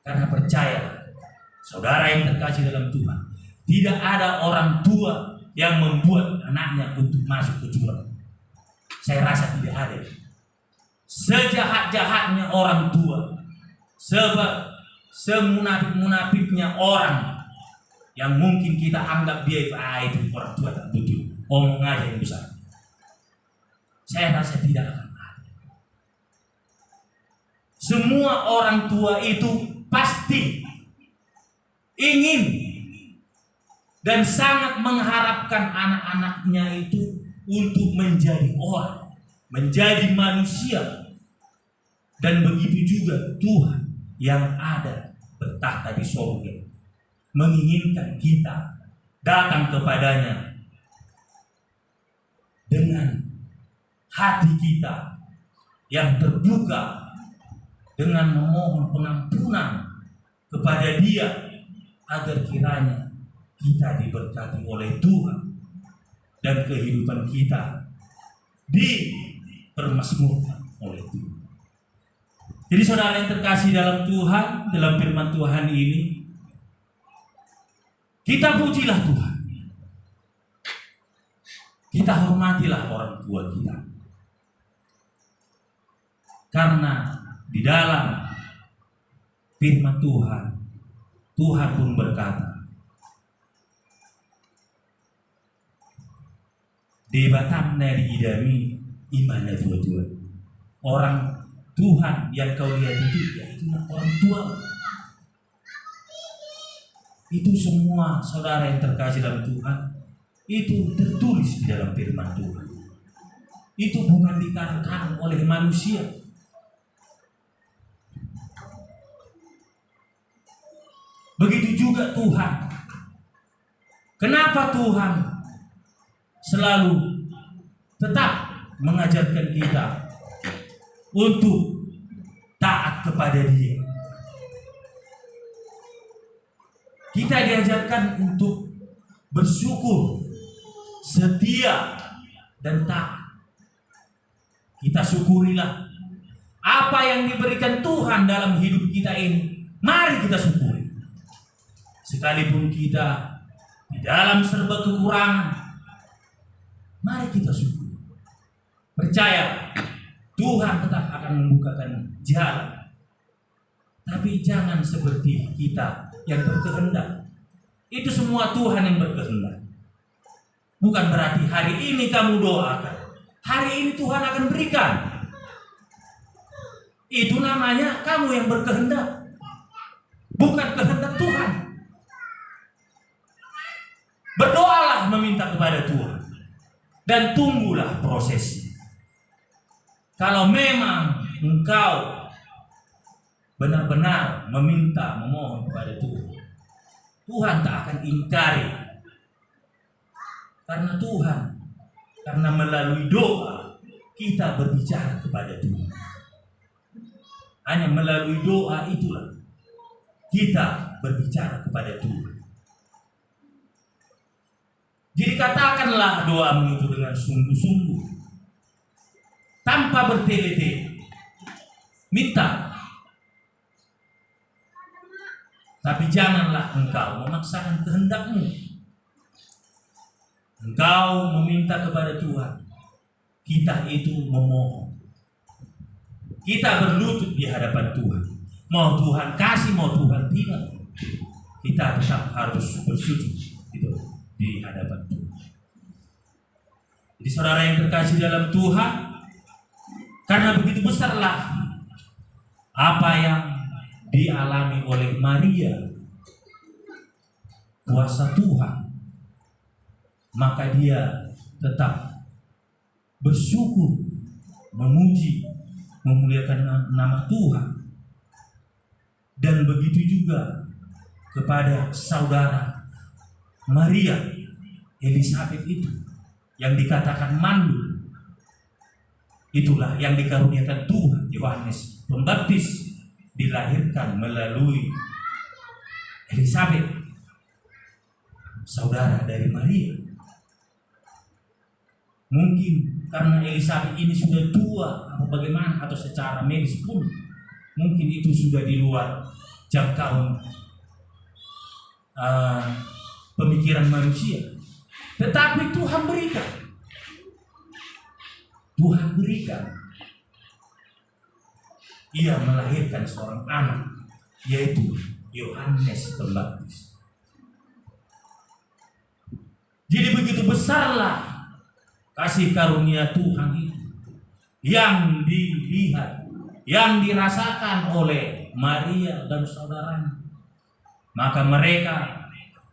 Karena percaya, saudara yang terkasih dalam Tuhan, tidak ada orang tua yang membuat anaknya untuk masuk ke jurang. Saya rasa tidak ada. Sejahat-jahatnya orang tua, semunafik-munafiknya orang yang mungkin kita anggap dia itu orang tua tak betul, omong aja yang besar. Saya rasa tidak akan ada. Semua orang tua itu pasti ingin dan sangat mengharapkan anak-anaknya itu untuk menjadi orang, menjadi manusia. Dan begitu juga Tuhan yang ada bertahta di surga menginginkan kita datang kepadanya dengan hati kita yang terbuka, dengan memohon pengampunan kepada Dia agar kiranya kita diberkati oleh Tuhan dan kehidupan kita dipermakmurkan oleh Tuhan. Jadi saudara yang terkasih dalam Tuhan, dalam firman Tuhan ini, kita pujilah Tuhan. Kita hormatilah orang tua kita. Karena di dalam firman Tuhan, Tuhan pun berkata, debatamna diidami imana dua-dua. Orang Tuhan yang kau lihat itu, yaitu orang tua. Itu semua saudara yang terkasih dalam Tuhan, itu tertulis di dalam firman Tuhan. Itu bukan dikatakan oleh manusia. Begitu juga Tuhan. Kenapa Tuhan selalu tetap mengajarkan kita untuk taat kepada Dia? Kita diajarkan untuk bersyukur, setia, dan taat. Kita syukurilah apa yang diberikan Tuhan dalam hidup kita ini. Mari kita syukuri. Sekalipun kita di dalam serba kekurangan, mari kita syukur. Percaya Tuhan tetap akan membukakan jalan. Tapi jangan seperti kita yang berkehendak. Itu semua Tuhan yang berkehendak. Bukan berarti hari ini kamu doakan, hari ini Tuhan akan berikan. Itu namanya kamu yang berkehendak, bukan kehendak Tuhan. Berdoalah meminta kepada Tuhan dan tunggulah prosesnya. Kalau memang engkau benar-benar meminta, memohon kepada Tuhan, Tuhan tak akan ingkari. Karena Tuhan, karena melalui doa kita berbicara kepada Tuhan. Hanya melalui doa itulah kita berbicara kepada Tuhan. Jadi katakanlah doamu itu dengan sungguh-sungguh, tanpa bertele-tele. Minta. Tapi janganlah engkau memaksakan kehendakmu. Engkau meminta kepada Tuhan. Kita itu memohon. Kita berlutut di hadapan Tuhan. Mau Tuhan kasih, mau Tuhan tidak, kita tetap harus bersujud di hadapan Tuhan. Jadi saudara yang terkasih dalam Tuhan, karena begitu besarlah apa yang dialami oleh Maria, kuasa Tuhan, maka dia tetap bersyukur, memuji, memuliakan nama Tuhan. Dan begitu juga kepada saudara Maria Elizabeth itu yang dikatakan mandul. Itulah yang dikaruniakan Tuhan. Yohanes Pembaptis dilahirkan melalui Elizabeth, saudara dari Maria. Mungkin karena Elizabeth ini sudah tua atau bagaimana, atau secara medis pun mungkin itu sudah di luar jangkauan pemikiran manusia. Tetapi Tuhan berikan. Ia melahirkan seorang anak, yaitu Yohanes Pembaptis. Jadi begitu besarlah kasih karunia Tuhan itu yang dilihat, yang dirasakan oleh Maria dan saudaranya. Maka mereka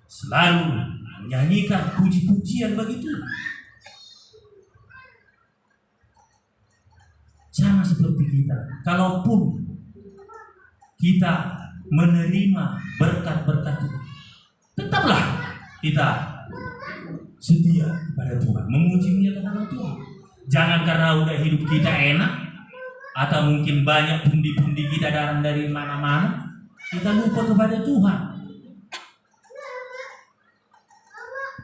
selalu menyanyikan puji-pujian begitu. Sama seperti kita, kalaupun kita menerima berkat-berkat Tuhan, tetaplah kita setia pada Tuhan, memuji nama Tuhan. Jangan karena udah hidup kita enak, atau mungkin banyak pundi-pundi kita datang dari mana-mana, kita lupa kepada Tuhan.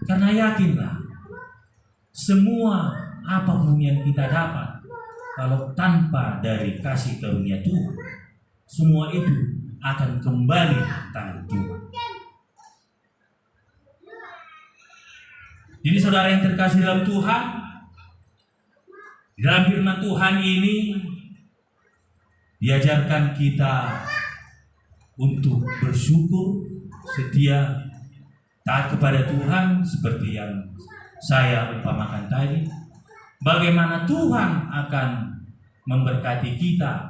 Karena yakinlah, semua apapun yang kita dapat, kalau tanpa dari kasih karunia Tuhan, semua itu akan kembali tanggung Tuhan. Jadi saudara yang terkasih dalam Tuhan, dalam firman Tuhan ini diajarkan kita untuk bersyukur, setia, taat kepada Tuhan, seperti yang saya umpamakan tadi. Bagaimana Tuhan akan memberkati kita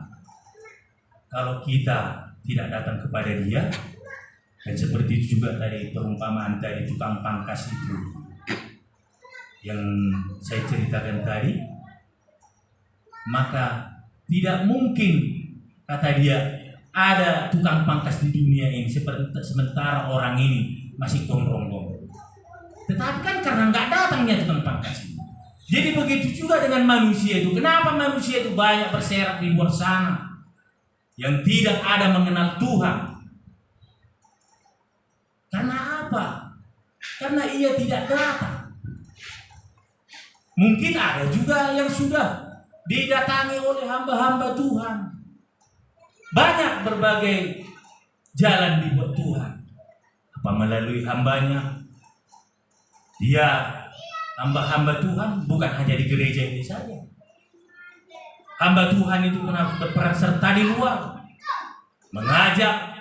kalau kita tidak datang kepada Dia. Dan seperti itu juga tadi perumpamaan dari tukang pangkas itu yang saya ceritakan tadi, maka tidak mungkin, kata dia, ada tukang pangkas di dunia ini sementara orang ini masih gondrong-gondrong. Tetapi kan karena nggak datangnya tukang pangkas ini. Jadi begitu juga dengan manusia itu. Kenapa manusia itu banyak berserak di luar sana yang tidak ada mengenal Tuhan? Karena apa? Karena ia tidak datang. Mungkin ada juga yang sudah didatangi oleh hamba-hamba Tuhan. Banyak berbagai jalan dibuat Tuhan. Apa melalui hambanya? Dia hamba-hamba Tuhan bukan hanya di gereja ini saja. Hamba Tuhan itu pernah berperan serta di luar, mengajak.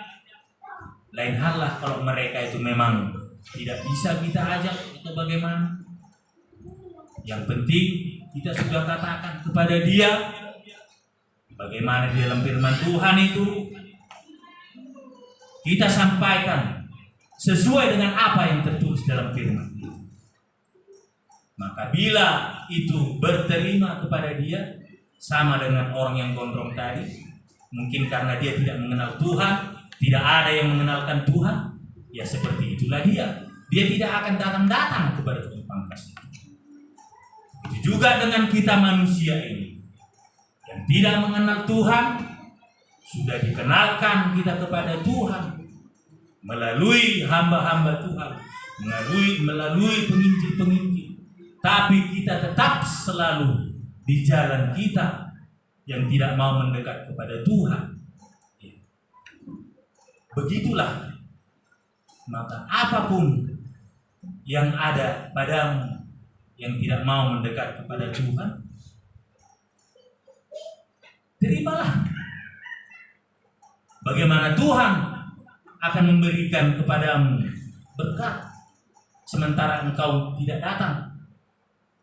Lain hal lah kalau mereka itu memang tidak bisa kita ajak atau bagaimana. Yang penting kita sudah katakan kepada dia bagaimana di dalam firman Tuhan itu kita sampaikan sesuai dengan apa yang tertulis dalam firman itu. Maka bila itu berterima kepada dia, sama dengan orang yang gondrong tadi, mungkin karena dia tidak mengenal Tuhan, tidak ada yang mengenalkan Tuhan, ya seperti itulah dia. Dia tidak akan datang kepada tukang pangkas itu. Itu juga dengan kita manusia ini yang tidak mengenal Tuhan, sudah dikenalkan kita kepada Tuhan melalui hamba-hamba Tuhan, melalui penginjil-penginjil. Tapi kita tetap selalu di jalan kita yang tidak mau mendekat kepada Tuhan. Begitulah. Maka apapun yang ada padamu yang tidak mau mendekat kepada Tuhan, terimalah. Bagaimana Tuhan akan memberikan kepadamu berkat sementara engkau tidak datang.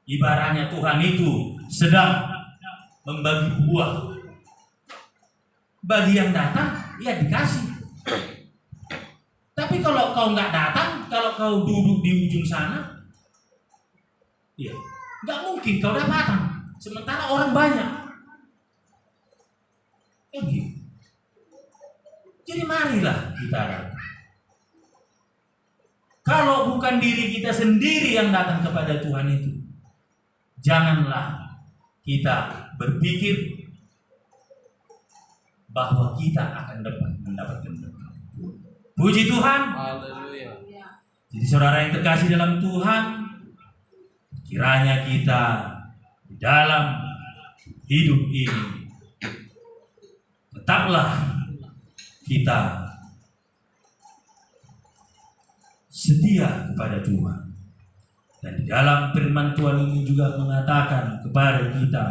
Ibaratnya Tuhan itu sedang membagi buah. Bagi yang datang, ya dikasih. Tapi kalau kau nggak datang, kalau kau duduk di ujung sana, Iya, nggak mungkin kau dapatkan. Sementara orang banyak. Gitu. Jadi marilah kita datang. Kalau bukan diri kita sendiri yang datang kepada Tuhan itu, janganlah kita berpikir bahwa kita akan dapat mendapatkan berkat. Puji Tuhan. Haleluya. Jadi saudara yang terkasih dalam Tuhan, kiranya kita di dalam hidup ini tetaplah kita setia kepada Tuhan. Dan di dalam firman Tuhan ini juga mengatakan kepada kita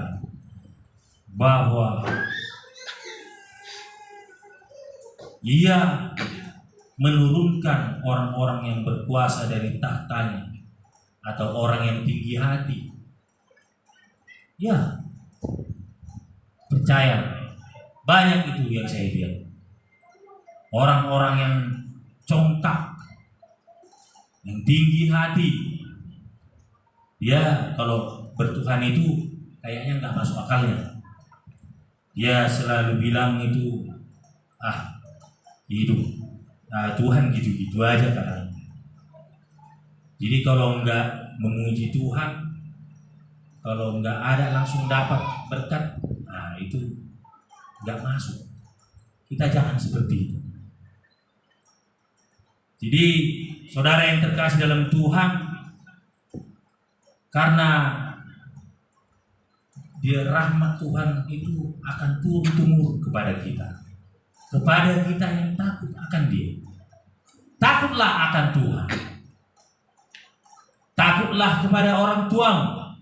bahwa Ia menurunkan orang-orang yang berkuasa dari tahtanya atau orang yang tinggi hati. Ya, percaya, banyak itu yang saya lihat. Orang-orang yang congkak, yang tinggi hati, dia kalau bertuhan itu kayaknya nggak masuk akalnya. Dia selalu bilang itu, hidup, Tuhan gitu-gitu aja kan. Jadi kalau nggak memuji Tuhan, kalau nggak ada langsung dapat berkat, itu nggak masuk. Kita jangan seperti itu. Jadi saudara yang terkasih dalam Tuhan, karena dia rahmat Tuhan itu akan turun-temurun kepada kita yang takut akan Dia. Takutlah akan Tuhan. Takutlah kepada orang tuamu.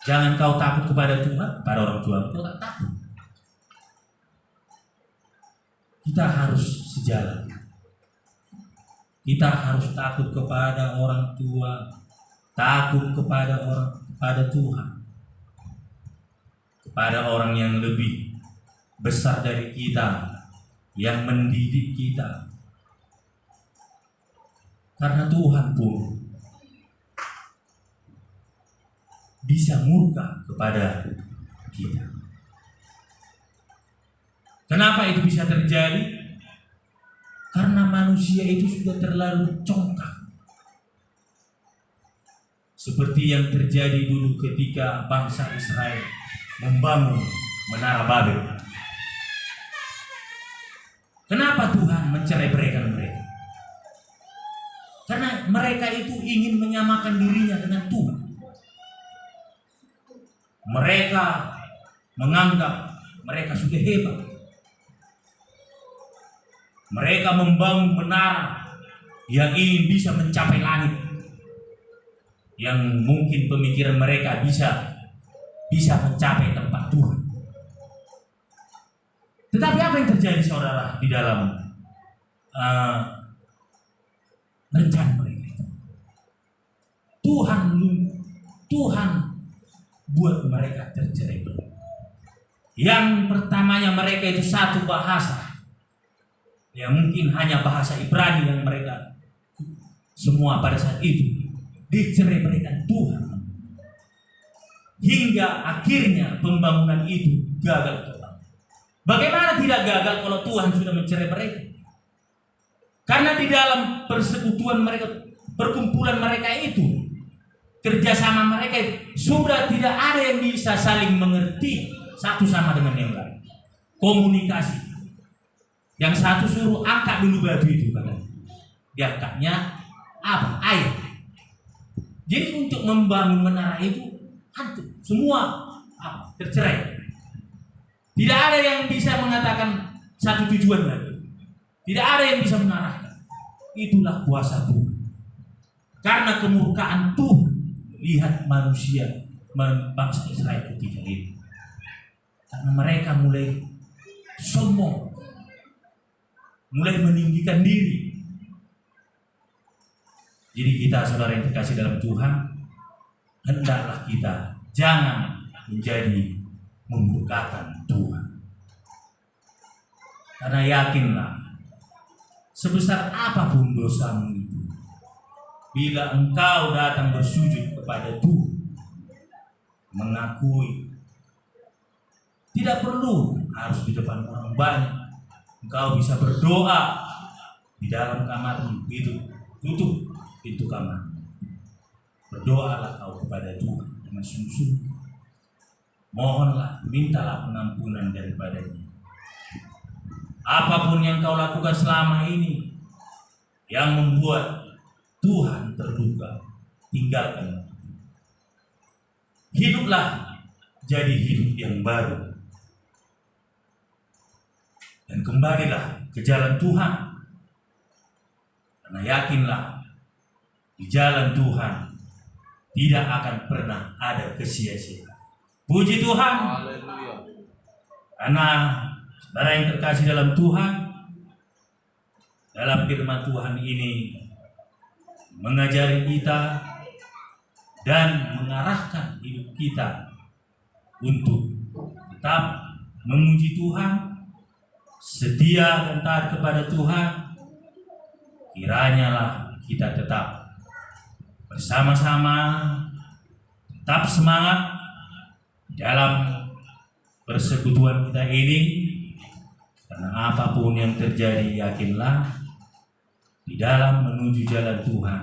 Jangan kau takut kepada Tuhan, pada orang tuamu kau tak takut. Kita harus sejalan. Kita harus takut kepada orang tua, takut kepada Tuhan, kepada orang yang lebih besar dari kita, yang mendidik kita. Karena Tuhan pun bisa murka kepada kita. Kenapa itu bisa terjadi? Karena manusia itu sudah terlalu congkak. Seperti yang terjadi dulu ketika bangsa Israel membangun Menara Babel. Kenapa Tuhan mencerai-beraikan mereka? Karena mereka itu ingin menyamakan dirinya dengan Tuhan. Mereka menganggap mereka sudah hebat. Mereka membangun menara yang ingin bisa mencapai langit, yang mungkin pemikiran mereka bisa mencapai tempat Tuhan. Tetapi apa yang terjadi saudara di dalam rencana mereka itu? Tuhan buat mereka tercerai-berai. Yang pertamanya mereka itu satu bahasa, ya mungkin hanya bahasa Ibrani yang mereka semua pada saat itu dicerai-beraikan Tuhan, hingga akhirnya pembangunan itu gagal. Bagaimana tidak gagal kalau Tuhan sudah mencerai-beraikan? Karena di dalam persekutuan mereka, perkumpulan mereka itu, kerjasama mereka itu, sudah tidak ada yang bisa saling mengerti satu sama dengan yang lain. Komunikasi. Yang satu suruh angkat dulu batu itu, katanya. Diangkatnya apa? Air. Jadi untuk membangun menara itu hancur, semua tercerai. Tidak ada yang bisa mengatakan satu tujuan lagi. Tidak ada yang bisa mengarahkan. Itulah kuasa Tuhan. Karena kemurkaan Tuhan, lihat manusia, bangsa Israel ketika itu. Karena mereka mulai sombong, mulai meninggikan diri. Jadi kita saudara yang terkasih dalam Tuhan, hendaklah kita jangan menjadi memurkakan Tuhan. Karena yakinlah, sebesar apapun dosamu itu, bila engkau datang bersujud kepada Tuhan, mengakui, tidak perlu harus di depan orang banyak. Engkau bisa berdoa di dalam kamarmu, itu tutup pintu kamar. Berdoalah kau kepada Tuhan dengan sungguh-sungguh. Mohonlah, mintalah pengampunan daripadanya. Apapun yang kau lakukan selama ini yang membuat Tuhan terluka, tinggalkan. Hiduplah jadi hidup yang baru. Dan kembalilah ke jalan Tuhan. Karena yakinlah, di jalan Tuhan tidak akan pernah ada kesia-siaan. Puji Tuhan. Haleluya. Karena saudara yang terkasih dalam Tuhan, dalam firman Tuhan ini mengajari kita dan mengarahkan hidup kita untuk tetap memuji Tuhan, setia dan taat kepada Tuhan. Kiranya lah kita tetap bersama-sama, tetap semangat dalam persekutuan kita ini. Karena apapun yang terjadi, yakinlah di dalam menuju jalan Tuhan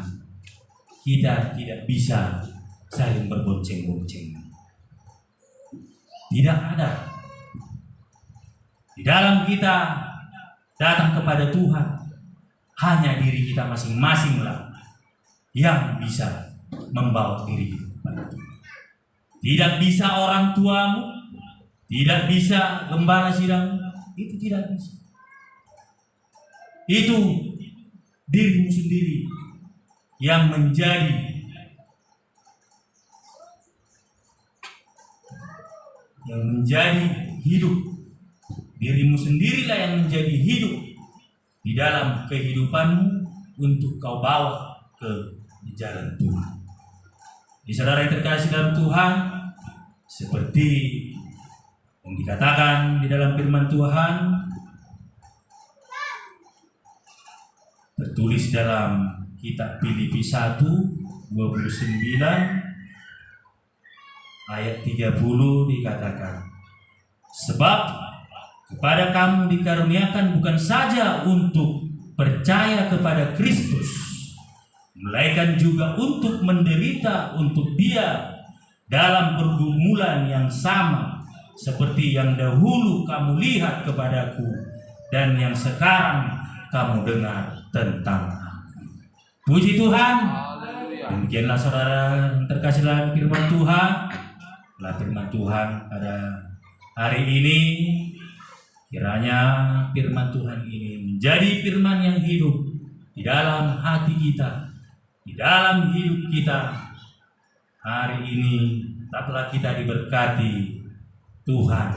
kita tidak bisa saling berbonceng-bonceng. Tidak ada. Di dalam kita datang kepada Tuhan, hanya diri kita masing-masinglah yang bisa membawa diri kita kepada Tuhan. Tidak bisa orang tuamu, tidak bisa gembala sidang, itu tidak bisa. Itu dirimu sendiri yang menjadi hidup. Dirimu sendirilah yang menjadi hidup di dalam kehidupanmu untuk kau bawa ke jalan Tuhan. Di saudara yang terkasih dalam Tuhan, seperti yang dikatakan di dalam firman Tuhan, tertulis dalam kitab Filipi 1:29 ayat 30 dikatakan, sebab kepada kamu dikaruniakan bukan saja untuk percaya kepada Kristus, melainkan juga untuk menderita untuk Dia dalam pergumulan yang sama seperti yang dahulu kamu lihat kepadaku dan yang sekarang kamu dengar tentang aku. Puji Tuhan. Demikianlah saudara yang terkasih dalam firman Tuhan. Lah firman Tuhan pada hari ini, kiranya firman Tuhan ini menjadi firman yang hidup di dalam hati kita, di dalam hidup kita. Hari ini tetaplah kita diberkati Tuhan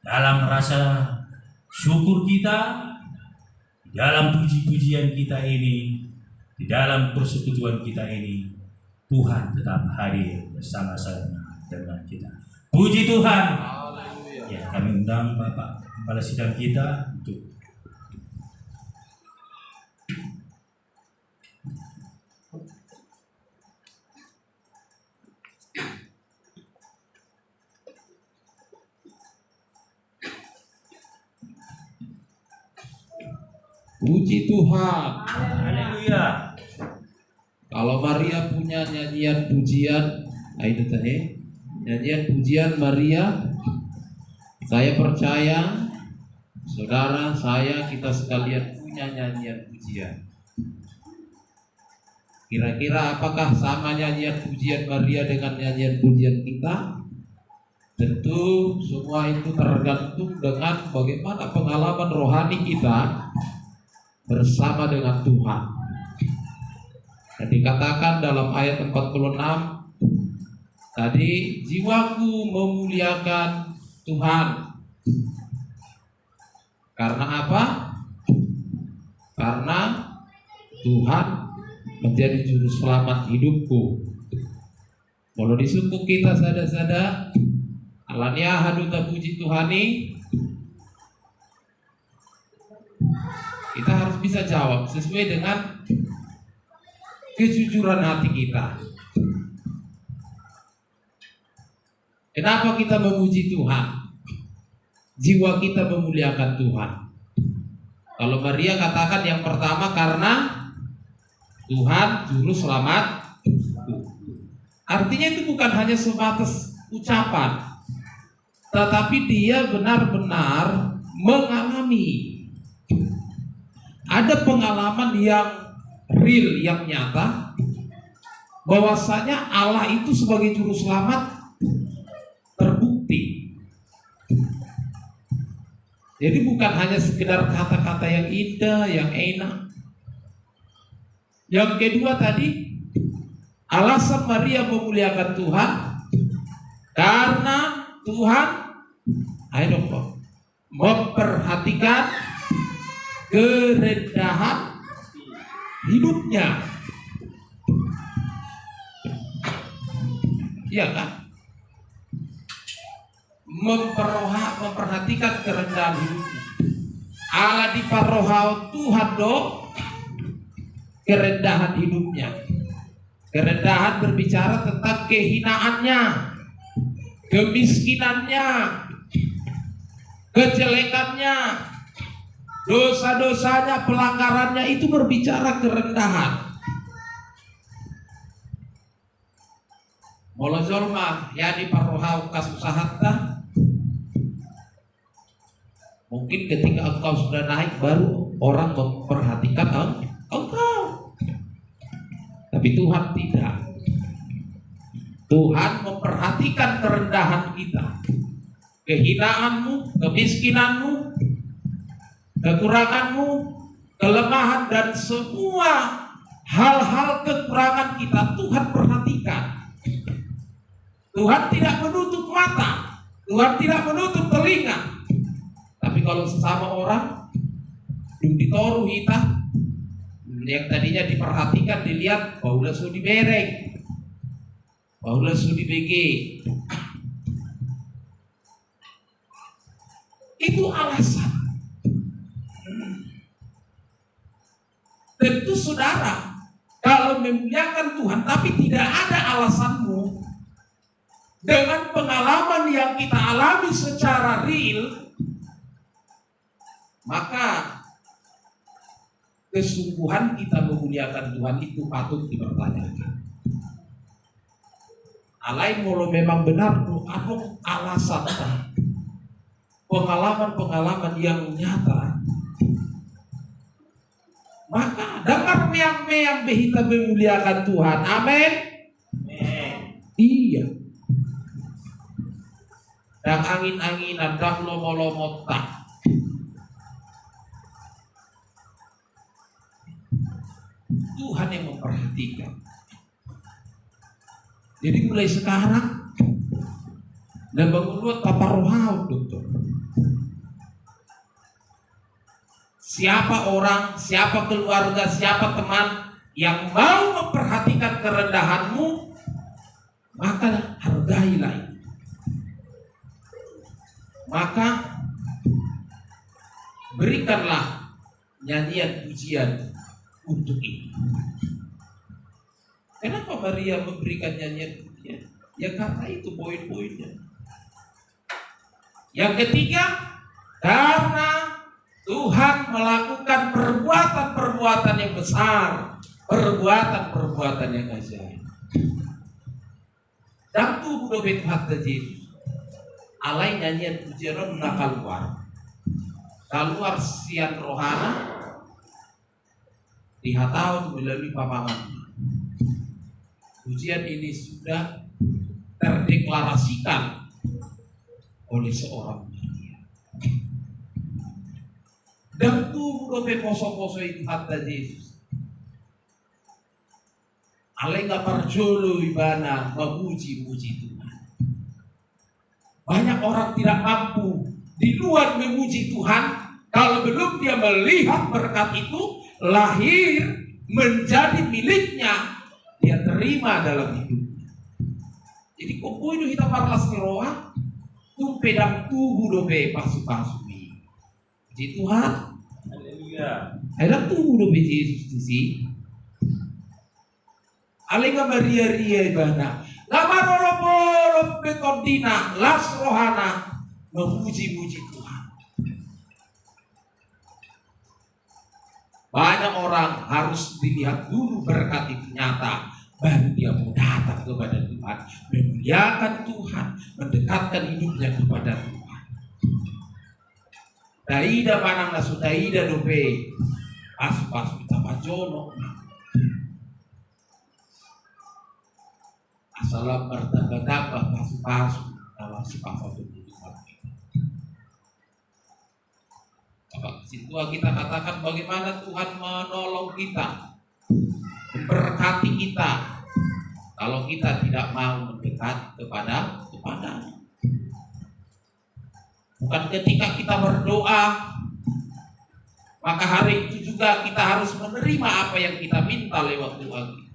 dalam rasa syukur kita, di dalam puji-pujian kita ini, di dalam persekutuan kita ini. Tuhan tetap hadir bersama-sama dengan kita. Puji Tuhan. Ya, kami undang Bapak Kepala Sidang kita untuk puji Tuhan. haleluya. Kalau Maria punya nyanyian pujian, itu tadi nyanyian pujian Maria. Saya percaya saudara, kita sekalian punya nyanyian pujian. Kira-kira apakah sama nyanyian pujian Maria dengan nyanyian pujian kita? Tentu semua itu tergantung dengan bagaimana pengalaman rohani kita bersama dengan Tuhan. Dan dikatakan dalam ayat 46 tadi, jiwaku memuliakan Tuhan. Karena apa? Karena Tuhan menjadi juru selamat hidupku. Kalau di suku kita sada-sada alania haduta puji Tuhani, kita harus bisa jawab sesuai dengan kejujuran hati kita. Kenapa kita memuji Tuhan? Jiwa kita memuliakan Tuhan. Kalau Maria katakan yang pertama karena Tuhan juru selamat. Artinya itu bukan hanya sebatas ucapan, tetapi dia benar-benar mengalami. Ada pengalaman yang real, yang nyata, bahwasanya Allah itu sebagai juru selamat terbukti. Jadi bukan hanya sekedar kata-kata yang indah, yang enak. Yang kedua tadi, alasan Maria memuliakan Tuhan karena Tuhan, memperhatikan kerendahan hidupnya. Iya kan? Memperhatikan kerendahan hidupnya. Allah di parohau Tuhan kerendahan hidupnya. Kerendahan berbicara tentang kehinaannya, kemiskinannya, kejelekannya, dosa-dosanya, pelanggarannya, itu berbicara kerendahan. Molo jolma ya di parohau kasusahatta. Mungkin ketika engkau sudah naik baru orang memperhatikan engkau. Tapi Tuhan tidak. Tuhan memperhatikan kerendahan kita, kehinaanmu, kemiskinanmu, kekuranganmu, kelemahan, dan semua hal-hal kekurangan kita Tuhan perhatikan. Tuhan tidak menutup mata, Tuhan tidak menutup telinga. Tapi kalau sesama orang ditoruh kita, yang tadinya diperhatikan, dilihat, Paula sudi bereng, Paula sudi BG. Itu alasan. Tentu saudara, kalau memuliakan Tuhan tapi tidak ada alasanmu, dengan pengalaman yang kita alami secara real, maka kesungguhan kita memuliakan Tuhan itu patut dipertanyakan. Alai molo memang benar anu alasan pengalaman-pengalaman yang nyata, maka dengar meang-meang behita memuliakan Tuhan. Amin. Iya. Dan angin-anginan, dan lomo-lomo tak. Tuhan yang memperhatikan. Jadi mulai sekarang dan bangun papa rohau, dokter. Siapa orang, siapa keluarga, siapa teman yang mau memperhatikan kerendahanmu, maka hargailah itu. Maka berikanlah nyanyian pujian untuk itu. Kenapa Maria memberikan nyanyian pujian? Ya karena itu poin-poinnya. Yang ketiga, karena Tuhan melakukan perbuatan-perbuatan yang besar, perbuatan-perbuatan yang ajaib. Dan tuh udah betul Yesus. Alai nyanyian pujian udah keluar sian rohana, dihatau melalui pamangan. Pujian ini sudah terdeklarasikan oleh seorang Maria. Dan tuh udah poso-poso itu kata Yesus. Alai nggak perjolo ibana memuji-muji Tuhan. Banyak orang tidak mampu di luar memuji Tuhan kalau belum dia melihat berkat itu lahir menjadi miliknya, dia terima dalam hidupnya. Jadi kok itu kita parlas roha tuh pedang tubuh dobe pasu-pasu. Puji Tuhan. Haleluya. Ada tubuh dobe Yesus di sini. alinga maria-ria ibana, lamarolo-bolo betondina, las rohana, memuji-muji Tuhan. Banyak orang harus dilihat dulu berkat itu nyata, baru dia mau datang kepada Tuhan, memuliakan Tuhan, mendekatkan hidupnya kepada Tuhan. Daida manang nasu daida dope, pas-pas kita pajono. Asalam bertambah-tambah pasu-pasu dalam sifat tubuh Tuhan. Bapak situ kita katakan bagaimana Tuhan menolong kita, memberkati kita, kalau kita tidak mau mendekat kepada-Nya. Bukan ketika kita berdoa, maka hari itu juga kita harus menerima apa yang kita minta lewat doa kita.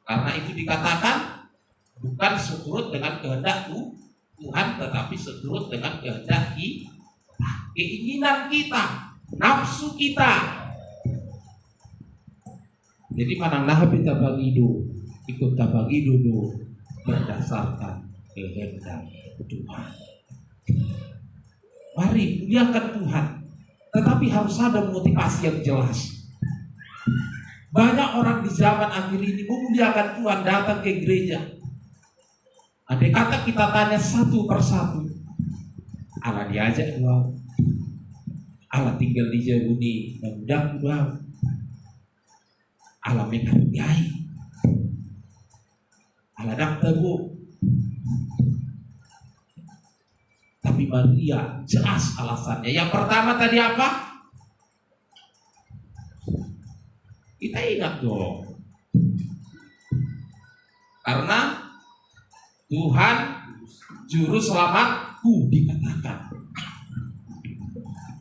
Karena itu dikatakan bukan seturut dengan kehendak Tuhan, tetapi seturut dengan kehendak keinginan kita, nafsu kita. Jadi manang nah kita bagido, ikut tabagido do berdasarkan kehendak Tuhan. Mari muliakan Tuhan, tetapi harus ada motivasi yang jelas. Banyak orang di zaman akhir ini memuliakan Tuhan, datang ke gereja. Andai kata kita tanya satu persatu, Allah diajak doa, Allah tinggal di jauh ini, dan doa, Allah menghargai, Allah dak teguh. Tapi Maria jelas alasannya. Yang pertama tadi apa? Kita ingat dong. Karena Tuhan juru selamatku dikatakan.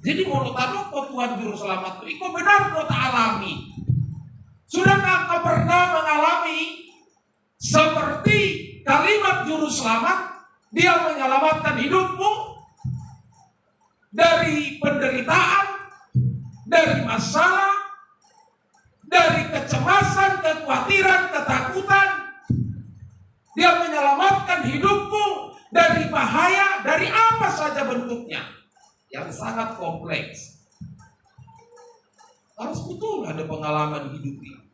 Jadi menurut aku Tuhan juru selamatku, itu benar kau tak alami. Sudahkah kau pernah mengalami seperti kalimat juru selamat? Dia menyelamatkan hidupmu dari penderitaan, dari masalah, dari kecemasan, kekhawatiran, ketakutan. Dia menyelamatkan hidupmu dari bahaya, dari apa saja bentuknya yang sangat kompleks. Harus betul ada pengalaman hidup ini.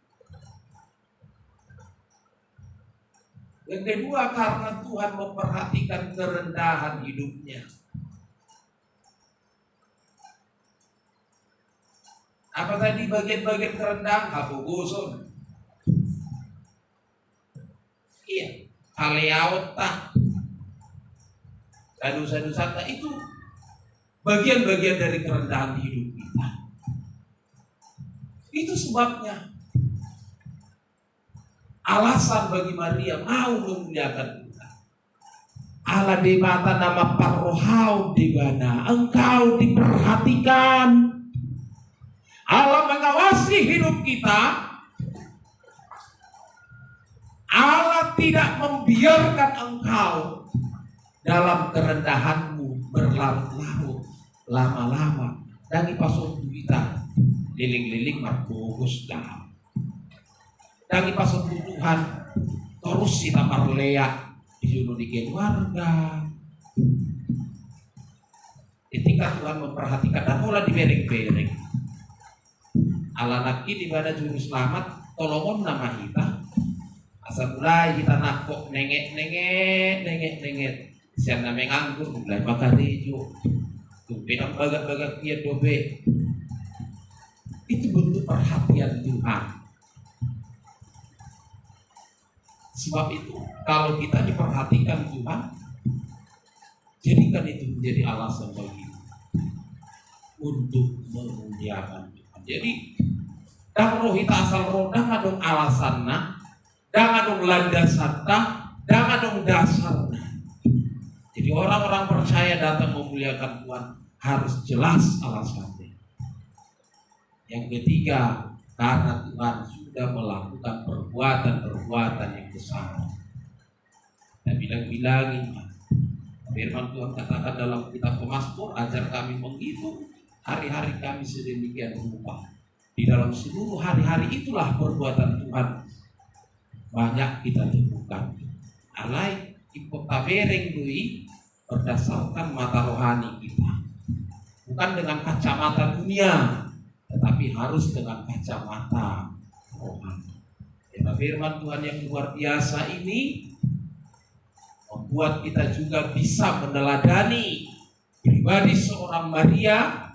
Yang kedua, karena Tuhan memperhatikan kerendahan hidupnya. Apa tadi bagian-bagian kerendahan? Habugusun. Iya, kaleauta, dosa-dosa itu bagian-bagian dari kerendahan hidup kita. Itu sebabnya alasan bagi Maria mau memuliakan Tuhan. Allah di mata nama parohau di mana engkau diperhatikan. Allah mengawasi hidup kita. Allah tidak membiarkan engkau dalam kerendahanmu berlarut-larut lama-lama. Dan ipasok kita liling-liling marbogus dah. Dan ipasok Tuhan terus kita marlea di keluarga. Ketika Tuhan memperhatikan dan mulai dibereng-bereng. Allah naki di mana juru selamat tolongon nama kita. Asal mulai kita nakok nenget. Siapa nama nganggur mulai bakar hijau. Tuh pinang bagak-bagak dia dobe. Itu bentuk perhatian Tuhan. Sebab itu kalau kita diperhatikan Tuhan, jadikan itu menjadi alasan bagi untuk memuliakan Tuhan. Jadi dah rohita asal roh dah dong alasanna, dah dong landasanna, dah dong dasarna. Jadi orang-orang percaya datang memuliakan Tuhan harus jelas alasannya. Yang ketiga, karena Tuhan sudah melakukan perbuatan-perbuatan yang besar. Dan bilang-bilangin, firman Tuhan katakan dalam kitab Pemazmur, ajar kami menghitung hari-hari kami sedemikian rupa. Di dalam seluruh hari-hari itulah perbuatan Tuhan banyak kita temukan. Alai ipota bereng lui berdasarkan mata rohani kita, bukan dengan kacamata dunia, tetapi harus dengan kacamata rohani. Karena firman Tuhan yang luar biasa ini membuat kita juga bisa meneladani pribadi seorang Maria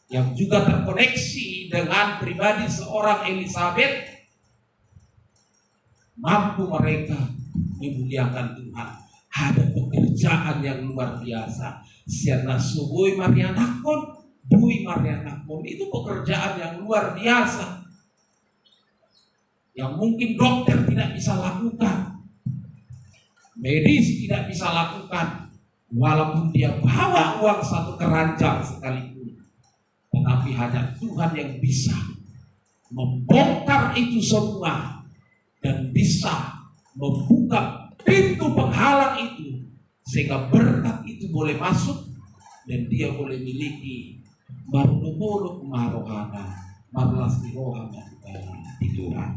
yang juga terkoneksi dengan pribadi seorang Elizabeth. Mampu mereka memuliakan Tuhan. Ada pekerjaan yang luar biasa. Siana subui Marianakon, bui Marianakon, itu pekerjaan yang luar biasa, yang mungkin dokter tidak bisa lakukan, medis tidak bisa lakukan, walaupun dia bawa uang satu keranjang sekalipun. Tetapi hanya Tuhan yang bisa membongkar itu semua dan bisa membuka pintu penghalang itu, sehingga berkat itu boleh masuk dan dia boleh miliki marunumuluk marohana marlas dirohana di Tuhan.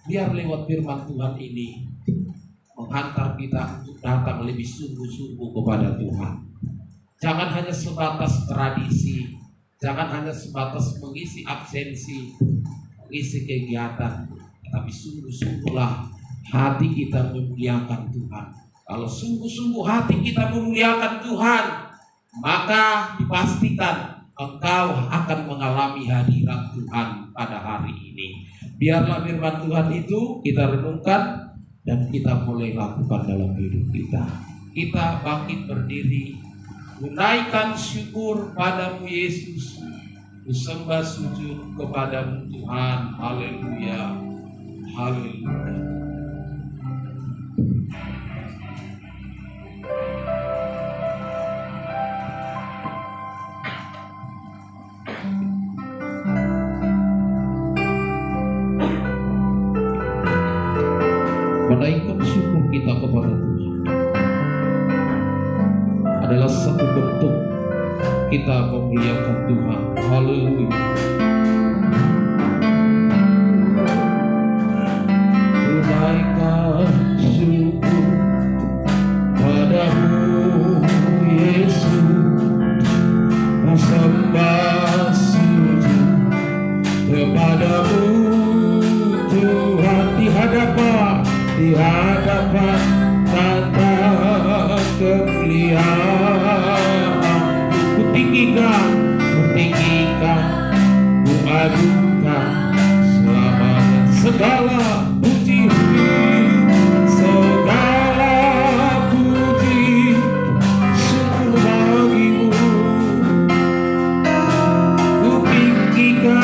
Biar lewat firman Tuhan ini menghantar kita untuk datang lebih sungguh-sungguh kepada Tuhan. Jangan hanya sebatas tradisi, jangan hanya sebatas mengisi absensi, mengisi kegiatan, tapi sungguh-sungguhlah hati kita memuliakan Tuhan. Kalau sungguh-sungguh hati kita memuliakan Tuhan, maka dipastikan engkau akan mengalami hadirat Tuhan pada hari ini. Biarlah firman Tuhan itu kita renungkan dan kita boleh lakukan dalam hidup kita. Kita bangkit berdiri, menaikkan syukur padamu Yesus, disembah sujud kepadamu Tuhan. Haleluya, haleluya. Menaikkan syukur kita kepada Tuhan adalah satu bentuk kita memuliakan Tuhan. Haleluya. Menaikkan syukur padamu Yesus, sembah sujud kepadamu Tuhan, di hadapan tata kemuliaan. Ku tinggikan, ku adukan selamanya segala puji, segala puji syukur bagimu. Ku tinggikan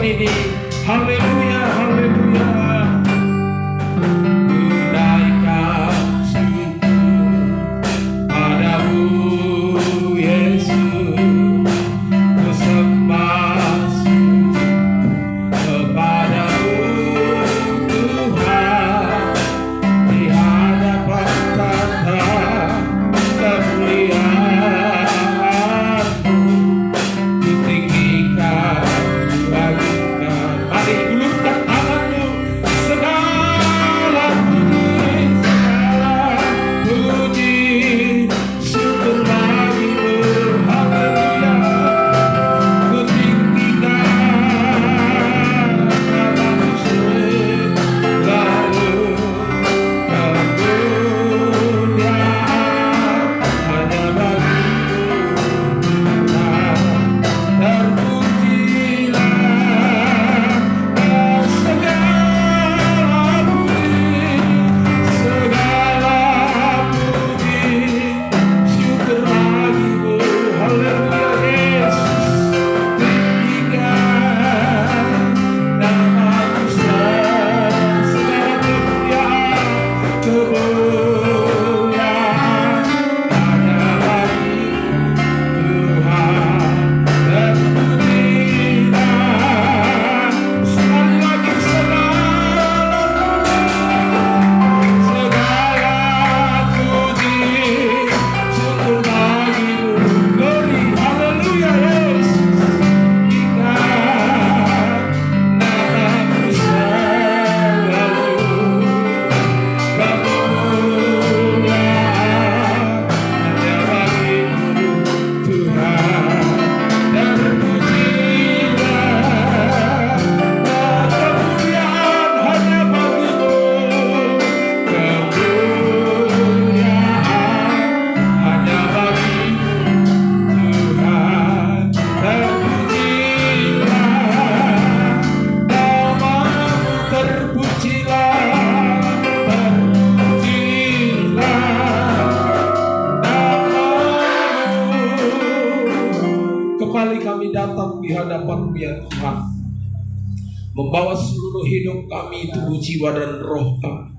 ini. Haleluya, haleluya. Menaikkan syukur padamu Yesus, ku sembah sujud kepadamu Tuhan, di hadapan tata kemuliaan-Mu ditinggikan. Mari ulurkan tanganmu. kembali kami datang di hadapan-Mu ya Tuhan, membawa seluruh hidup kami, tubuh, jiwa, dan roh kami,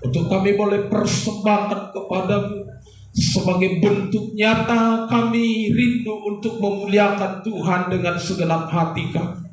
untuk kami boleh persembahkan kepada-Mu sebagai bentuk nyata kami rindu untuk memuliakan Tuhan dengan segenap hati kami.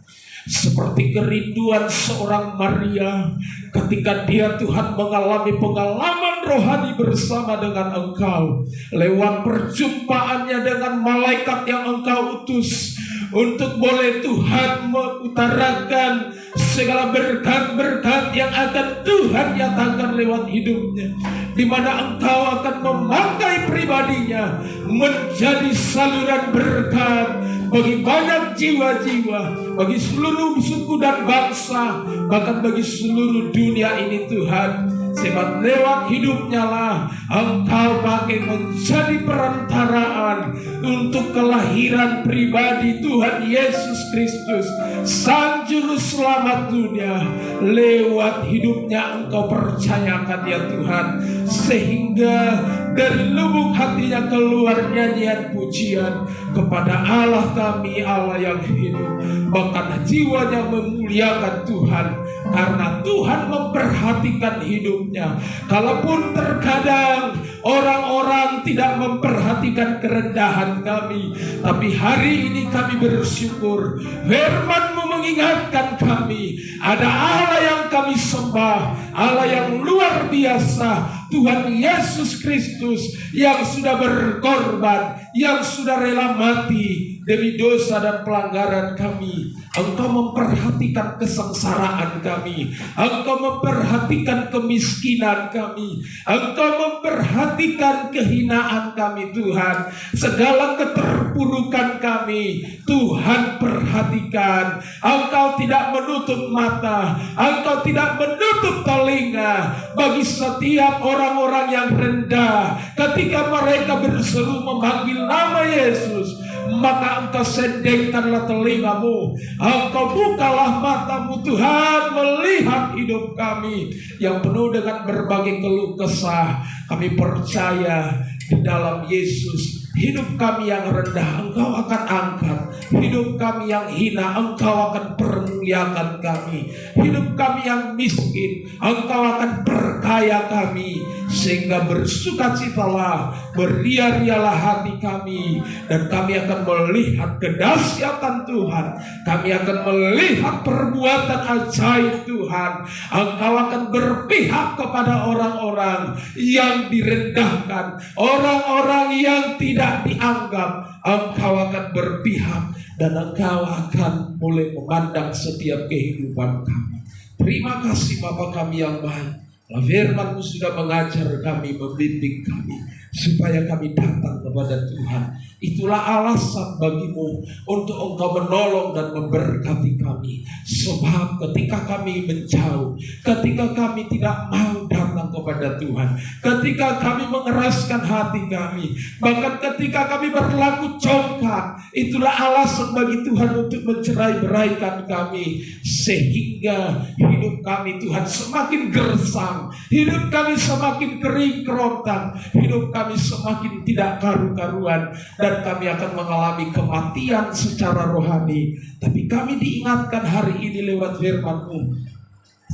Seperti kerinduan seorang Maria ketika dia Tuhan mengalami pengalaman rohani bersama dengan Engkau lewat perjumpaannya dengan malaikat yang Engkau utus untuk boleh Tuhan mengutarakan segala berkat-berkat yang akan Tuhan nyatakan lewat hidupnya, di mana Engkau akan memakai pribadinya menjadi saluran berkat bagi banyak jiwa-jiwa, bagi seluruh suku dan bangsa, bahkan bagi seluruh dunia ini Tuhan. Sebab lewat hidupnya lah Engkau pakai menjadi perantaraan untuk kelahiran pribadi Tuhan Yesus Kristus, Sang Juru Selamat dunia. Lewat hidupnya Engkau percayakan ya Tuhan, sehingga dari lubuk hatinya keluar nyanyian pujian kepada Allah kami, Allah yang hidup. Bahkan jiwanya memuliakan Tuhan, karena Tuhan memperhatikan hidupnya. Kalaupun terkadang orang-orang tidak memperhatikan kerendahan kami, tapi hari ini kami bersyukur firman-Mu mengingatkan kami ada Allah yang kami sembah, Allah yang luar biasa, Tuhan Yesus Kristus yang sudah berkorban, yang sudah rela mati demi dosa dan pelanggaran kami. Engkau memperhatikan kesengsaraan kami, Engkau memperhatikan kemiskinan kami, Engkau memperhatikan kehinaan kami Tuhan. Segala keterpurukan kami Tuhan perhatikan. Engkau tidak menutup mata, Engkau tidak menutup telinga bagi setiap orang-orang yang rendah. Ketika mereka berseru memanggil nama Yesus, maka Engkau sendengkanlah telinga-Mu, Engkau bukalah mata-Mu Tuhan, melihat hidup kami yang penuh dengan berbagai keluh kesah. Kami percaya di dalam Yesus, hidup kami yang rendah Engkau akan angkat, hidup kami yang hina Engkau akan permuliakan kami, hidup kami yang miskin Engkau akan perkaya kami, sehingga bersukacitalah, beria-rialah hati kami, dan kami akan melihat kedahsyatan Tuhan, kami akan melihat perbuatan ajaib Tuhan. Engkau akan berpihak kepada orang-orang yang direndahkan, orang-orang yang tidak dianggap. Engkau akan berpihak dan Engkau akan mulai memandang setiap kehidupan kami. Terima kasih Bapa kami yang baik. Firman-Mu sudah mengajar kami, membimbing kami, supaya kami datang kepada Tuhan. Itulah alasan bagimu untuk Engkau menolong dan memberkati kami. Sebab ketika kami menjauh, ketika kami tidak mau datang kepada Tuhan, ketika kami mengeraskan hati kami, bahkan ketika kami berlaku congkak, itulah alasan bagi Tuhan untuk mencerai-beraikan kami, sehingga hidup kami Tuhan semakin gersang, hidup kami semakin kering kerontang, hidup kami semakin tidak karu-karuan, dan kami akan mengalami kematian secara rohani. Tapi kami diingatkan hari ini lewat firman-Mu,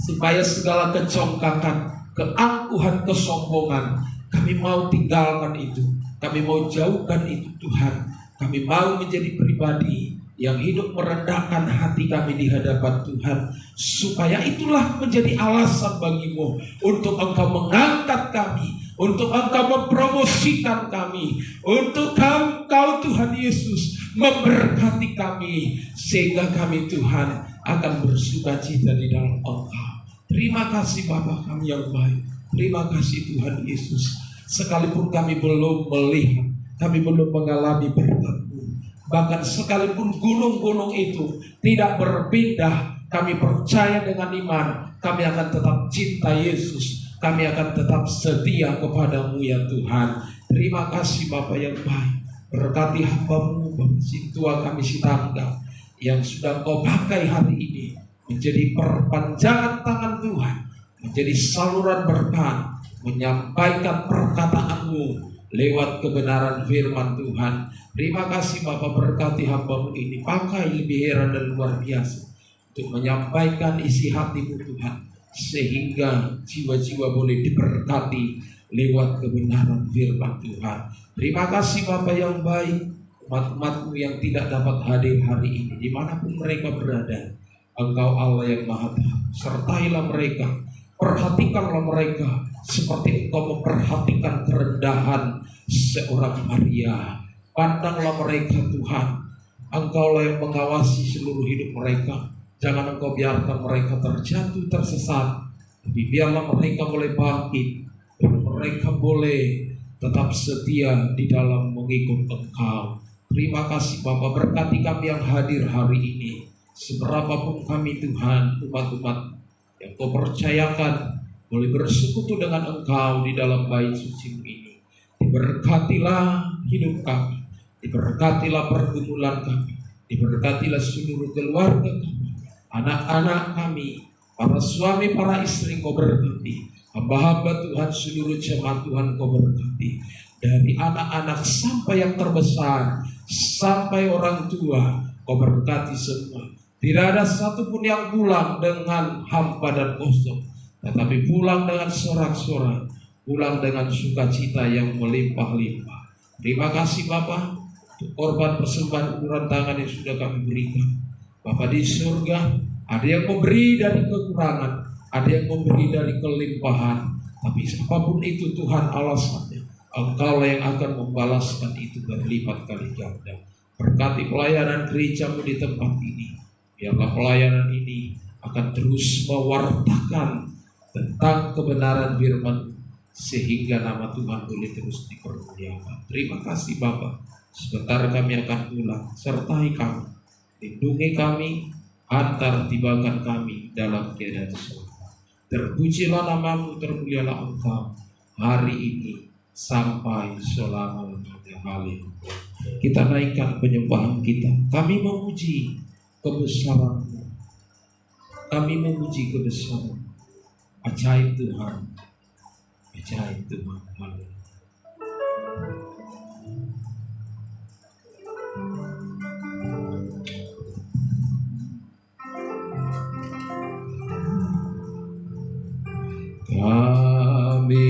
supaya segala kecongkakan, keangkuhan, kesombongan, kami mau tinggalkan itu, kami mau jauhkan itu Tuhan. Kami mau menjadi pribadi yang hidup merendahkan hati kami di hadapan Tuhan, supaya itulah menjadi alasan bagimu untuk Engkau mengangkat kami, untuk Engkau mempromosikan kami, untuk Engkau Tuhan Yesus memberkati kami, sehingga kami Tuhan akan bersukacita di dalam Engkau. Terima kasih Bapa kami yang baik, terima kasih Tuhan Yesus. Sekalipun kami belum melihat, kami belum mengalami berkat-Mu, bahkan sekalipun gunung-gunung itu tidak berpindah, kami percaya dengan iman, kami akan tetap cinta Yesus, kami akan tetap setia kepada-Mu ya Tuhan. Terima kasih Bapa yang baik. Berkati hamba-Mu Bapak Sintua kami Sitangga, yang sudah Engkau pakai hari ini menjadi perpanjangan tangan Tuhan, menjadi saluran berkat, menyampaikan perkataan-Mu lewat kebenaran firman Tuhan. Terima kasih Bapa, berkati hamba-Mu ini, pakai lebih heran dan luar biasa untuk menyampaikan isi hati-Mu Tuhan, sehingga jiwa-jiwa boleh diberkati lewat kebenaran firman Tuhan. Terima kasih Bapa yang baik, umat-umat-Mu yang tidak dapat hadir hari ini, dimanapun mereka berada. Engkau Allah yang Maha Tahu, sertailah mereka, perhatikanlah mereka seperti Engkau memperhatikan kerendahan seorang Maria. Pandanglah mereka Tuhan, Engkaulah yang mengawasi seluruh hidup mereka. Jangan Engkau biarkan mereka terjatuh, tersesat, tapi biarlah mereka boleh bangkit, mereka boleh tetap setia di dalam mengikut Engkau. Terima kasih Bapa, berkati kami yang hadir hari ini, seberapapun kami Tuhan, umat-umat yang Kau percayakan boleh bersekutu dengan Engkau di dalam bait suci ini. Diberkatilah hidup kami, diberkatilah pergumulan kami, diberkatilah seluruh keluarga kami, anak-anak kami, para suami, para istri Kau berkati, hamba-hamba Tuhan, seluruh jemaat Tuhan Kau berkati, dari anak-anak sampai yang terbesar, sampai orang tua Kau berkati semua. Tidak ada satupun yang pulang dengan hampa dan kosong, tetapi pulang dengan sorak-sorai, pulang dengan sukacita yang melimpah-limpah. Terima kasih Bapa untuk korban persembahan uluran tangan yang sudah kami berikan. Bapa di surga, ada yang memberi dari kekurangan, ada yang memberi dari kelimpahan, tapi apapun itu Tuhan alasannya, Engkau yang akan membalaskan itu berlipat kali ganda. Berkati pelayanan gereja-Mu di tempat ini. Biarlah pelayanan ini akan terus mewartakan tentang kebenaran firman, sehingga nama Tuhan boleh terus dipermuliakan. Terima kasih Bapa. Sebentar kami akan pulang, sertai kami, lindungi kami, antar tibakan kami dalam keadaan selamat. Terpujilah nama-Mu, termulialah Engkau hari ini sampai selama-lamanya. Haleluya. Kita naikkan penyembahan kita. Kami memuji kebesaran-Mu, kami memuji kebesaran. Ajaib Tuhan, ajaib Tuhan. Haleluya. Kami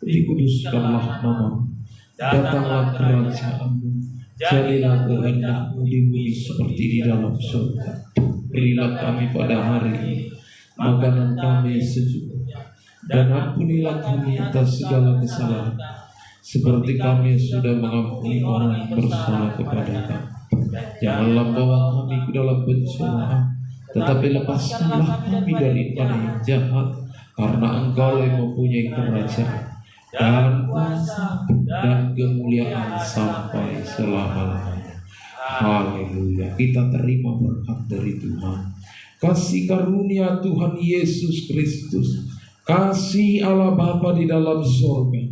dikuduskanlah nama-Mu, datanglah kerajaan-Mu, jadilah kehendak-Mu di bumi seperti di dalam surga. Berilah kami pada hari ini makanan kami secukupnya, dan ampunilah kami atas segala kesalahan, seperti kami sudah mengampuni orang yang bersalah kepada kami. Janganlah bawa kami ke dalam pencobaan, tetapi lepaskanlah kami dari yang jahat, karena Engkau yang mempunyai kerajaan dan kuasa dan kemuliaan sampai selama-lamanya. Haleluya. Kita terima berkat dari Tuhan. Kasih karunia Tuhan Yesus Kristus, kasih Allah Bapa di dalam surga,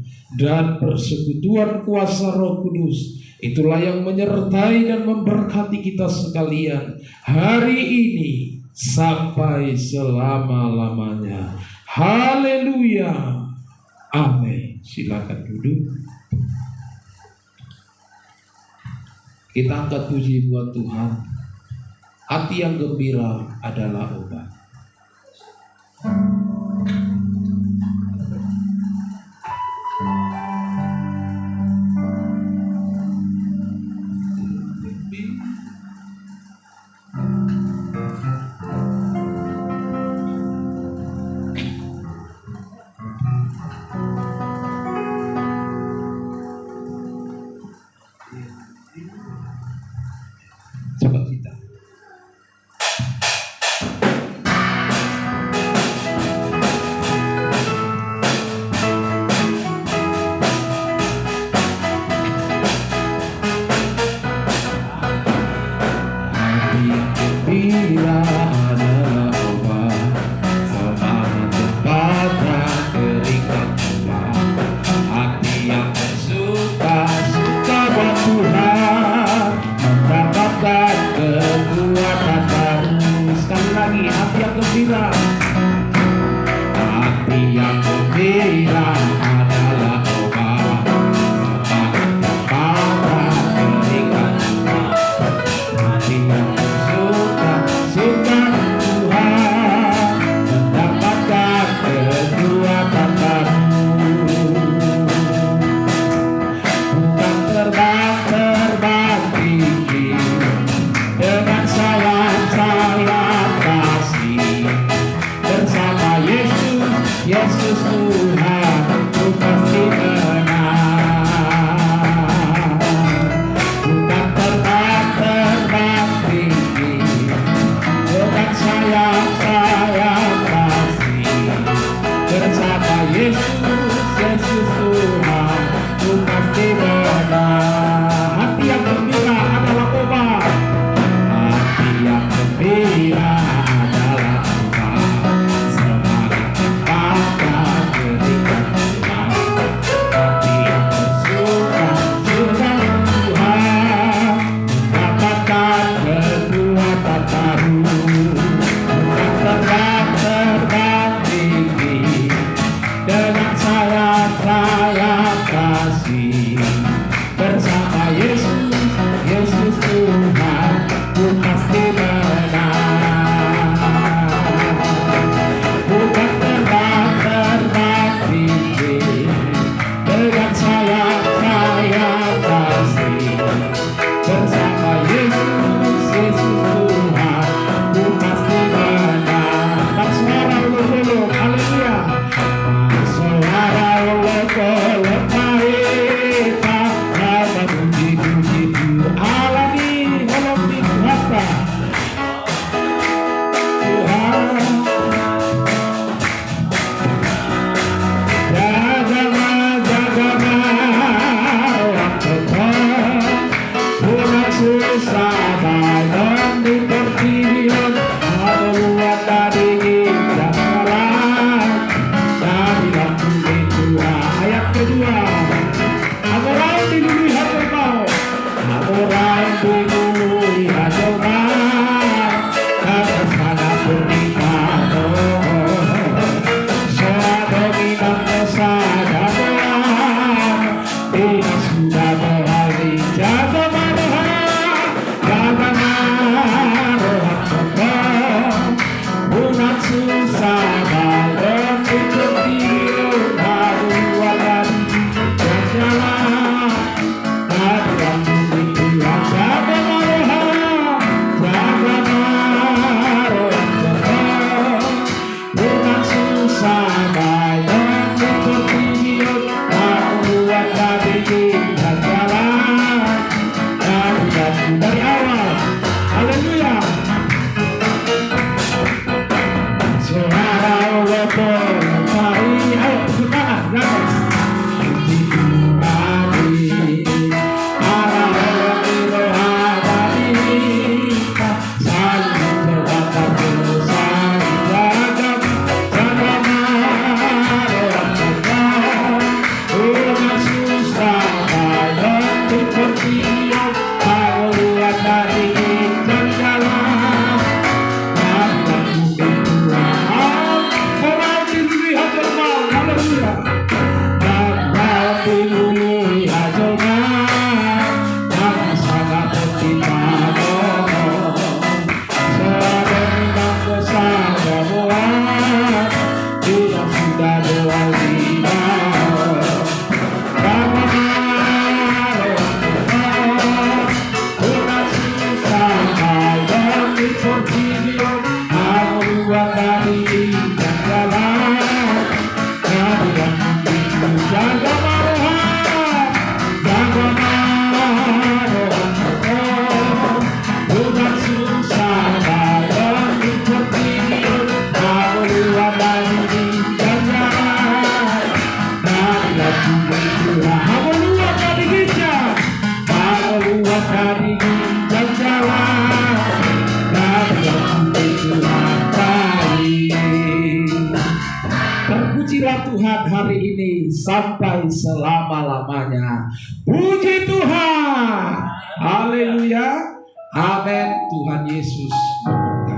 dan persekutuan kuasa Roh Kudus, itulah yang menyertai dan memberkati kita sekalian hari ini sampai selama-lamanya. Haleluya. Amin. Silakan duduk. Kita angkat puji buat Tuhan. Hati yang gembira adalah obat. Cepat kita. Hati yang gembira adalah obat, semangat pada keringat obat. Hati yang bersuka-suka buat Tuhan mendapatkan kekuatan baru. Sekali lagi, hati yang gembira. Hati yang gembira adalah obat, semangat pada keringat obat. Hati yang bersuka-suka Tuhan mendapatkan kekuatan baru. Bukan terbang tinggi dengan sayap-sayap kasih. Bersama Yesus, Yesus Tuhan, ku pasti menang. Bukan terbang tinggi dengan sayap-sayap kasih. Bersama Yesus, Yesus Tuhan, ku pasti menang. Hati yang gembira adalah obat. Hati yang gembira adalah obat, semangat pada keringat Tuhan. Hati yang bersuka-suka Tuhan mendapatkan kekuatan baru. Bukan terbang tinggi dengan sayap-sayap kasih. Bersama Yesus, Yesus Tuhan, ku pasti menang. Bukan terbang tinggi dengan sayap-sayap kasih. Bersama Yesus, Yesus Tuhan, ku pasti menang. Tak suara uluk-uluk, haleluya. Suara uluk-uluk mahita, kata puji-puji alami dalam hati Tuhan. Jagama, jagama, Tuhan. Mengeluarkan dirinya, mengeluarkan diri dan jalan dan berhenti Tuhan baik. Terpujilah Tuhan hari ini sampai selama-lamanya. Puji Tuhan. Haleluya. Amin. Tuhan Yesus memberkati.